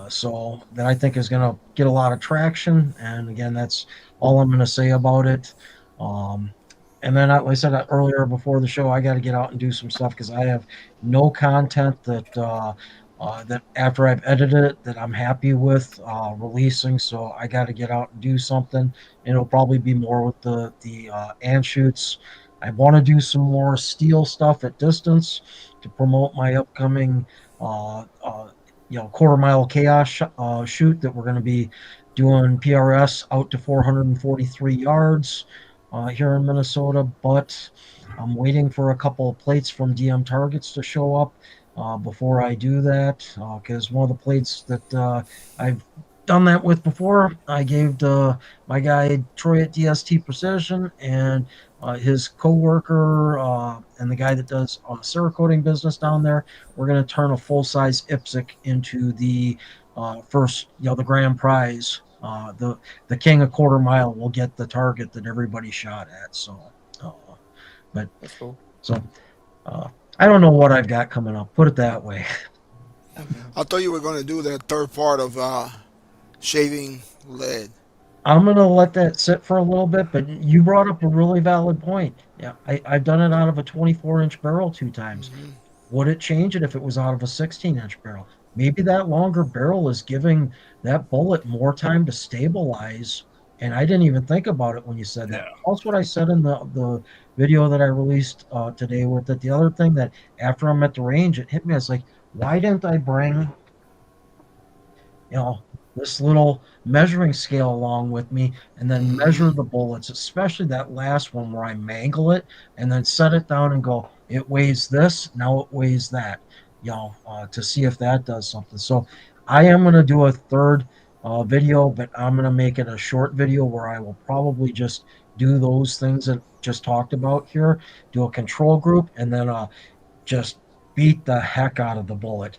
So that I think is going to get a lot of traction. And again, that's all I'm going to say about it. Um, and then, like I said earlier before the show, I got to get out and do some stuff because I have no content that after I've edited it that I'm happy with releasing. So I got to get out and do something. And it'll probably be more with the Anshoots. I want to do some more steel stuff at distance to promote my upcoming quarter mile chaos shoot that we're going to be doing PRS out to 443 yards here in Minnesota. But I'm waiting for a couple of plates from DM Targets to show up before I do that, because one of the plates that I've done that with before, I gave to my guy Troy at DST Precision, and his coworker and the guy that does Cerakoting business down there. We're going to turn a full size IPSC into the first, the grand prize. The king of quarter mile will get the target that everybody shot at. So, but That's cool. So, I don't know what I've got coming up. Put it that way. I thought you were going to do the third part of shaving lead. I'm going to let that sit for a little bit, but you brought up a really valid point. Yeah, I've done it out of a 24-inch barrel 2 times. Would it change it if it was out of a 16-inch barrel? Maybe that longer barrel is giving that bullet more time to stabilize. And I didn't even think about it when you said that. That's what I said in the video that I released today with it. The other thing that after I'm at the range, it hit me. I was like, why didn't I bring this little measuring scale along with me and then measure the bullets, especially that last one where I mangle it and then set it down and go, it weighs this, now it weighs that, to see if that does something. So I am going to do a third video, but I'm going to make it a short video where I will probably just do those things that just talked about here, do a control group, and then just beat the heck out of the bullet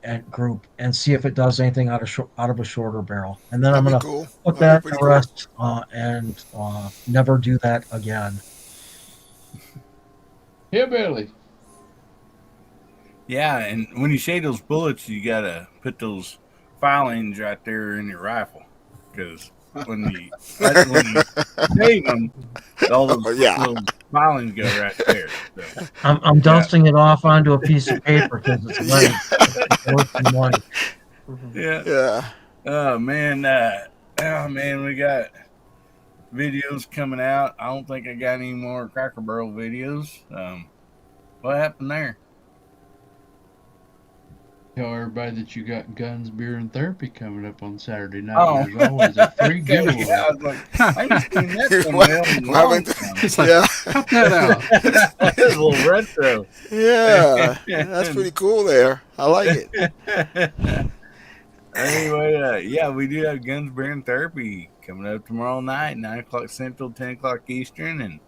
and group and see if it does anything out of a shorter barrel. And then I'm going to put that to rest and never do that again. Hillbilly. Yeah, and when you shade those bullets, you got to put those filings right there in your rifle. Because when you shade them, all those little filings go right there. So, I'm dusting it off onto a piece of paper because it's lead. It's worth the money. Yeah. Oh man, we got videos coming out. I don't think I got any more Cracker Barrel videos. What happened there? Tell everybody that you got Guns, Beer, and Therapy coming up on Saturday night. There's always a free giveaway. Yeah, I was like, I ain't seen that somewhere. It's like, cut that out. It's a little retro. Yeah, that's pretty cool there. I like it. Anyway, we do have Guns, Beer, and Therapy coming up tomorrow night, 9 o'clock Central, 10 o'clock Eastern, and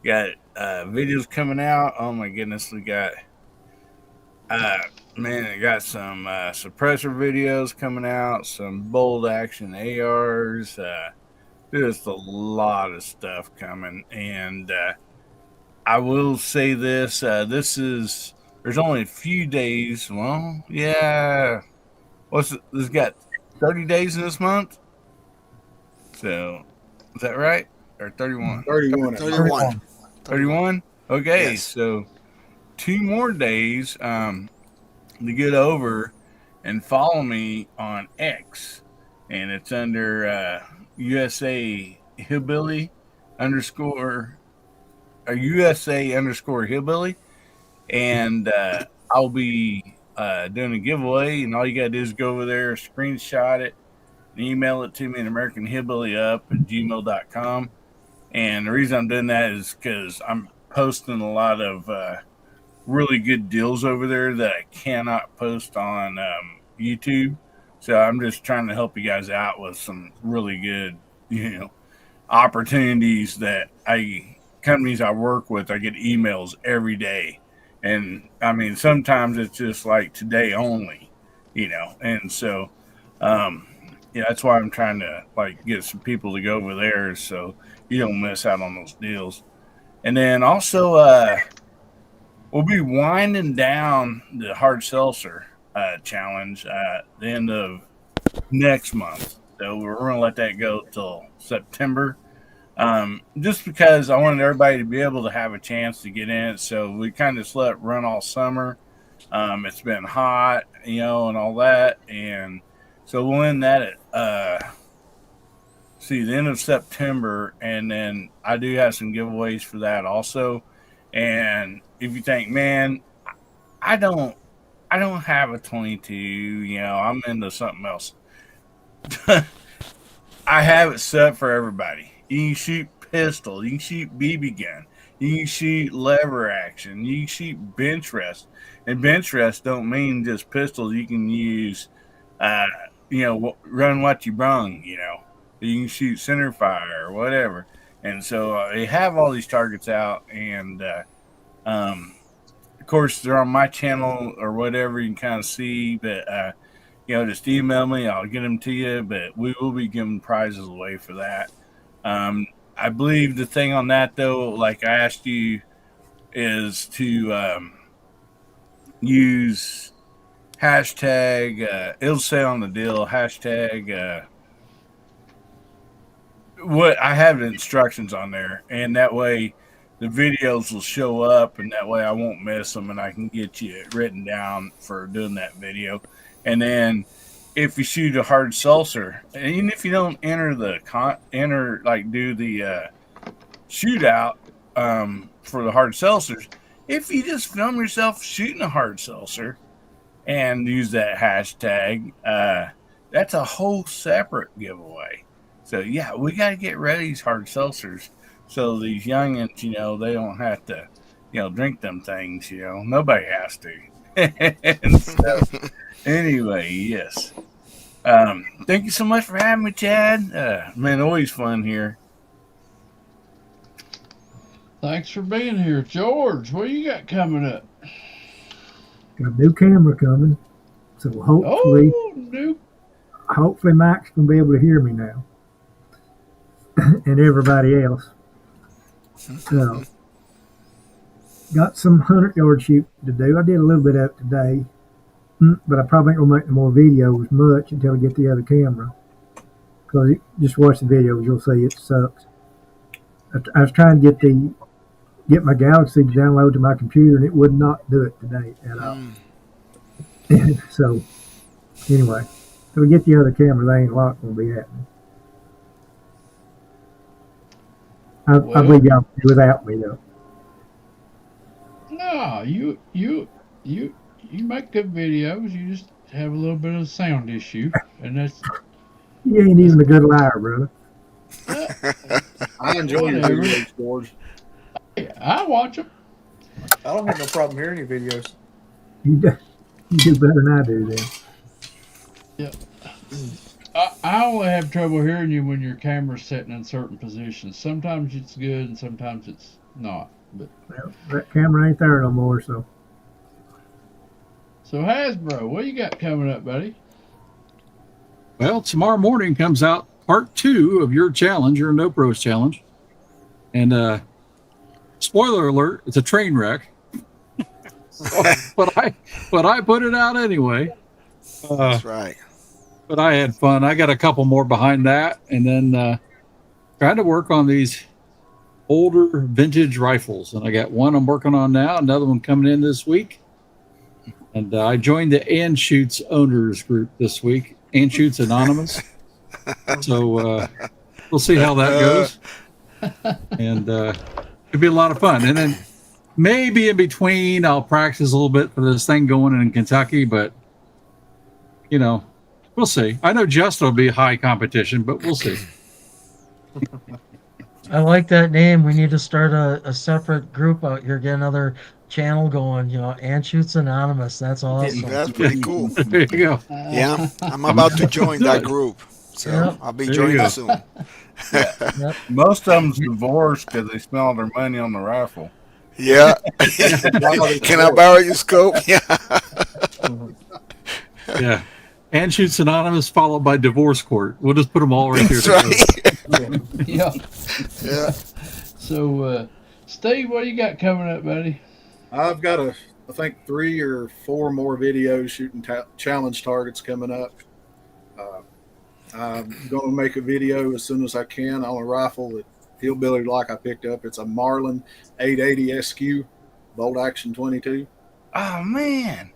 got videos coming out. Oh my goodness, we got I got some suppressor videos coming out, some bolt action ARs, just a lot of stuff coming. And I will say this, there's only a few days. Well, yeah. This got 30 days in this month? So, is that right? Or 31? 31. 31? Okay, yes. So 2 more days to get over and follow me on X, and it's under USA Hillbilly _ USA _ Hillbilly, and I'll be doing a giveaway, and all you gotta do is go over there, screenshot it, and email it to me at AmericanHillbillyUp@gmail.com. And the reason I'm doing that is because I'm posting a lot of really good deals over there that I cannot post on YouTube. So I'm just trying to help you guys out with some really good, opportunities that companies I work with, I get emails every day, And I mean, sometimes it's just like today only, and so, yeah, that's why I'm trying to like get some people to go over there so you don't miss out on those deals. And then also, we'll be winding down the hard seltzer challenge at the end of next month. So we're going to let that go till September. Just because I wanted everybody to be able to have a chance to get in it. So we kind of just let it run all summer. It's been hot, and all that. And so we'll end that at, the end of September. And then I do have some giveaways for that also. And if you think, man, I don't have a 22, I'm into something else. I have it set for everybody. You can shoot pistol, you can shoot BB gun, you can shoot lever action, you can shoot Benchrest. And Benchrest don't mean just pistols. You can use, run what you brung. You can shoot center fire or whatever. And so they have all these targets out, and of course they're on my channel or whatever. You can kind of see, but just email me. I'll get them to you. But we will be giving prizes away for that. I believe the thing on that, though, like I asked you, is to use hashtag, it'll say on the deal, hashtag, what I have the instructions on there, and that way the videos will show up, and that way I won't miss them, and I can get you written down for doing that video. And then if you shoot a hard seltzer, and even if you don't enter the do the shootout for the hard seltzers, if you just film yourself shooting a hard seltzer and use that hashtag, that's a whole separate giveaway. So yeah, we got to get rid of these hard seltzers so these youngins, they don't have to, drink them things. Nobody has to. And so, anyway, yes. Thank you so much for having me, Chad. Man, always fun here. Thanks for being here. George, what you got coming up? Got a new camera coming. So hopefully Max can be able to hear me now. And everybody else. So got some 100-yard shoot to do. I did a little bit of it today, but I probably ain't gonna make no more videos much until I get the other camera. Because just watch the videos, you'll see it sucks. I was trying to get my Galaxy to download to my computer, and it would not do it today at all. So anyway, till we get the other camera, there ain't a lot gonna be happening. I believe y'all do without me though. No, you make good videos. You just have a little bit of a sound issue, and that's. You ain't even a good liar, brother. I enjoy your videos, George. I watch them. I don't have no problem hearing your videos. You do better than I do then. Yeah. I only have trouble hearing you when your camera's sitting in certain positions. Sometimes it's good and sometimes it's not. But well, that camera ain't there no more, so. So Hasbro, what you got coming up, buddy? Well, tomorrow morning comes out part 2 of your challenge, your No Pros challenge. And spoiler alert, it's a train wreck. but I put it out anyway. That's right. But I had fun. I got a couple more behind that, and then trying to work on these older vintage rifles. And I got one I'm working on now, another one coming in this week. And I joined the Anschutz owners group this week, Anschutz Anonymous. So we'll see how that goes. And it'll be a lot of fun. And then maybe in between, I'll practice a little bit for this thing going in Kentucky, but we'll see. I know Justin will be high competition, but we'll see. I like that name. We need to start a separate group out here, get another channel going, Anschutz Anonymous. That's awesome. That's pretty cool. There you go. Yeah, I'm about to join that group. So Yep. I'll be joining soon. Most of them's divorced because they spent all their money on the rifle. Yeah. Wilder's Can I boy. borrow your scope? Yeah. Yeah. And Shoots Anonymous followed by Divorce Court. We'll just put them all right there That's together. right. Yeah. Yeah. So, Steve, what do you got coming up, buddy? I've got I think 3 or 4 more videos shooting challenge targets coming up. Uh, I'm going to make a video as soon as I can on a rifle that Hillbilly like I picked up. It's a Marlin 880 SQ bolt action 22. Oh man,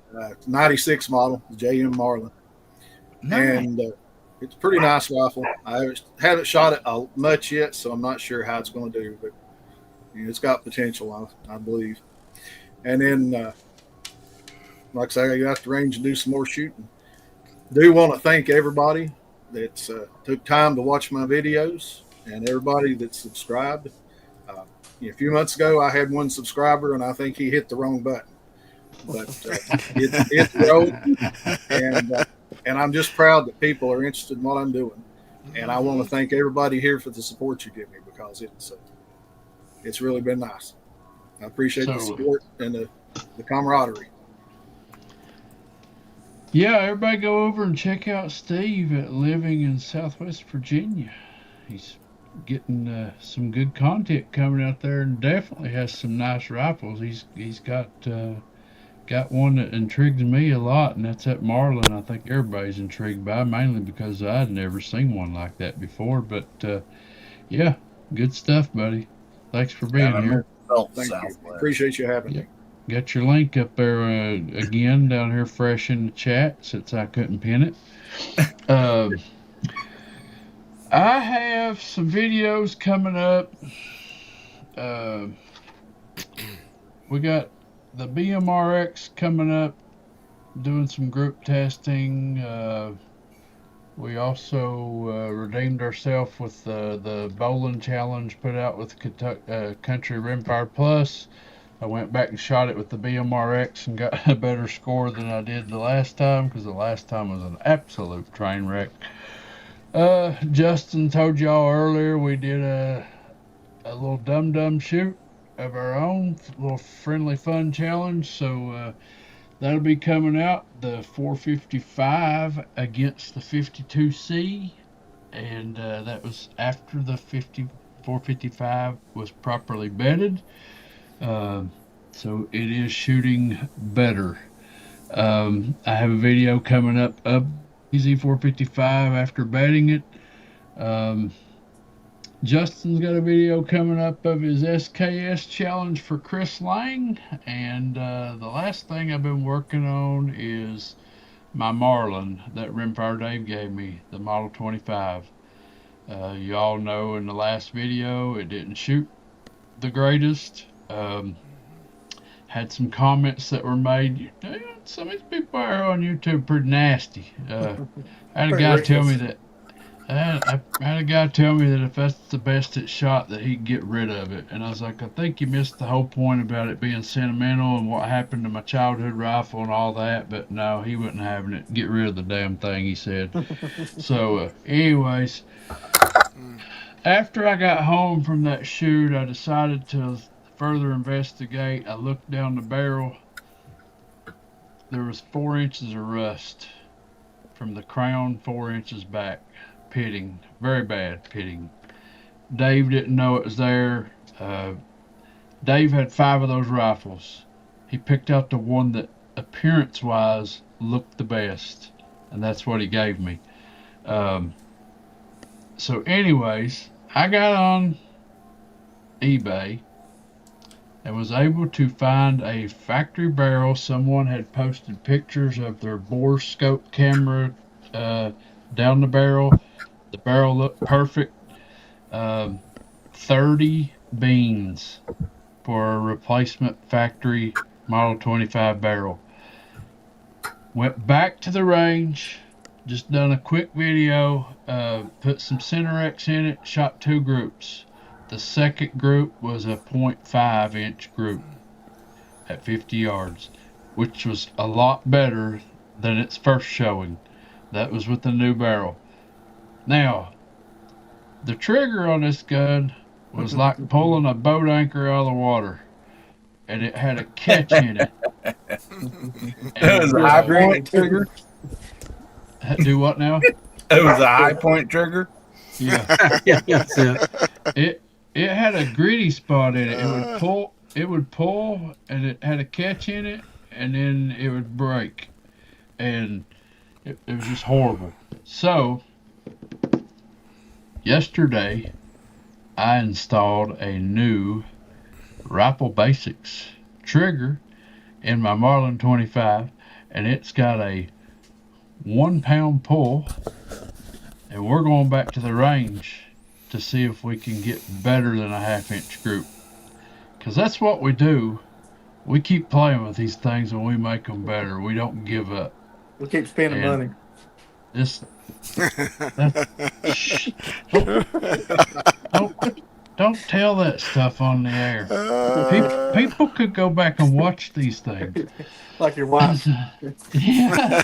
96 model, JM Marlin. nice. And it's a pretty nice rifle. I haven't shot it much yet, so I'm not sure how it's going to do, but it's got potential, I believe. And then, like I say, I got the range to do some more shooting. Do want to thank everybody that took time to watch my videos and everybody that subscribed. A few months ago, I had 1 subscriber, and I think he hit the wrong button. But it's grown, and I'm just proud that people are interested in what I'm doing. And I want to thank everybody here for the support you give me, because it's really been nice. I appreciate the support and the camaraderie. Yeah, everybody go over and check out Steve at Living in Southwest Virginia. He's getting some good content coming out there, and definitely has some nice rifles. He's got one that intrigues me a lot, and that's that Marlin. I think everybody's intrigued by, mainly because I'd never seen one like that before. But yeah, good stuff, buddy. Thanks for being here. Thank you. Appreciate you having me. Got your link up there again down here, fresh in the chat, since I couldn't pin it. I have some videos coming up. We got the BMRX coming up, doing some group testing. We also redeemed ourselves with the bowling challenge put out with Country Rimfire Plus. I went back and shot it with the BMRX and got a better score than I did the last time, because the last time was an absolute train wreck. Justin told y'all earlier we did a little dum-dum shoot of our own, little friendly fun challenge. So that'll be coming out, the 455 against the 52C, and that was after the 455 was properly bedded. So it is shooting better. I have a video coming up of Easy 455 after bedding it. Justin's got a video coming up of his SKS challenge for Chris Lang, and the last thing I've been working on is my Marlin that Rimfire Dave gave me, the Model 25. You all know in the last video it didn't shoot the greatest. Had some comments that were made. Some of these people are on YouTube pretty nasty. I had a guy tell me that. I had a guy tell me that if that's the best it's shot, that he'd get rid of it. And I was like, I think you missed the whole point about it being sentimental and what happened to my childhood rifle and all that. But no, he wasn't having it. Get rid of the damn thing, he said. So, anyways, after I got home from that shoot, I decided to further investigate. I looked down the barrel. There was 4 inches of rust from the crown 4 inches back. Pitting, very bad pitting. Dave didn't know it was there. Dave had 5 of those rifles. He picked out the one that appearance-wise looked the best, and that's what he gave me. So anyways, I got on eBay and was able to find a factory barrel. Someone had posted pictures of their bore scope camera down the barrel. The barrel looked perfect. 30 beans for a replacement factory Model 25 barrel. Went back to the range, just done a quick video, put some Cinerex in it, shot 2 groups. The second group was a 0.5 inch group at 50 yards, which was a lot better than its first showing. That was with the new barrel. Now, the trigger on this gun was like pulling a boat anchor out of the water. and it had a catch in it. It was a high point trigger. Do what now? It was a high point trigger. Yeah. Yeah, that's it. It had a gritty spot in it. It would pull, and it had a catch in it, and then it would break, and it was just horrible. So yesterday, I installed a new Rifle Basics trigger in my Marlin 25, and it's got a 1 pound pull, and we're going back to the range to see if we can get better than a 1/2 inch group, because that's what we do. We keep playing with these things and we make them better. We don't give up. We keep spending And money. This shh, don't tell that stuff on the air. People could go back and watch these things. Like your wife. Yeah.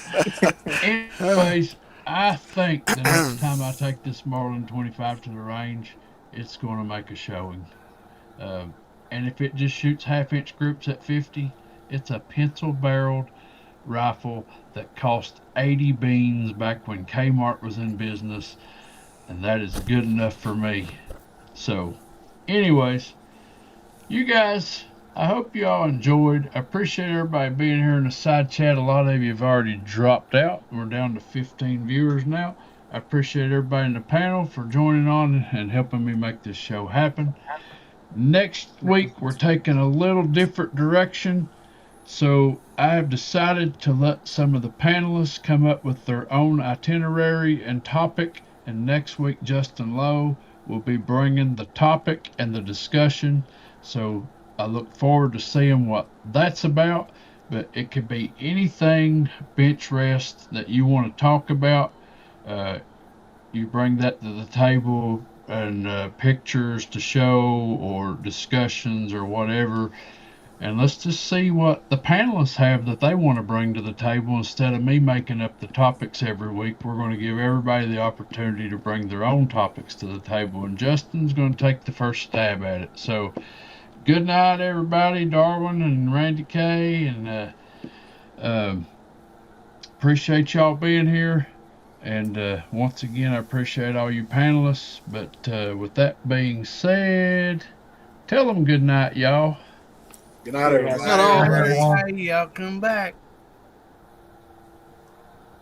Anyways, I think the next time I take this Marlin 25 to the range, it's going to make a showing. And if it just shoots 1/2 inch groups at 50, it's a pencil barreled rifle that cost 80 beans back when Kmart was in business, and that is good enough for me. So, anyways, you guys, I hope you all enjoyed. I appreciate everybody being here in the side chat. A lot of you have already dropped out. We're down to 15 viewers now. I appreciate everybody in the panel for joining on and helping me make this show happen. Next week, we're taking a little different direction. So I have decided to let some of the panelists come up with their own itinerary and topic. And next week, Justin Lowe will be bringing the topic and the discussion. So I look forward to seeing what that's about. But it could be anything Benchrest that you want to talk about. You bring that to the table, and pictures to show or discussions or whatever. And let's just see what the panelists have that they want to bring to the table. Instead of me making up the topics every week, we're going to give everybody the opportunity to bring their own topics to the table. And Justin's going to take the first stab at it. So good night, everybody. Darwin and Randy K. And appreciate y'all being here. And once again, I appreciate all you panelists. But with that being said, tell them good night, y'all. Good night, everybody. Not all. Hey, y'all come back.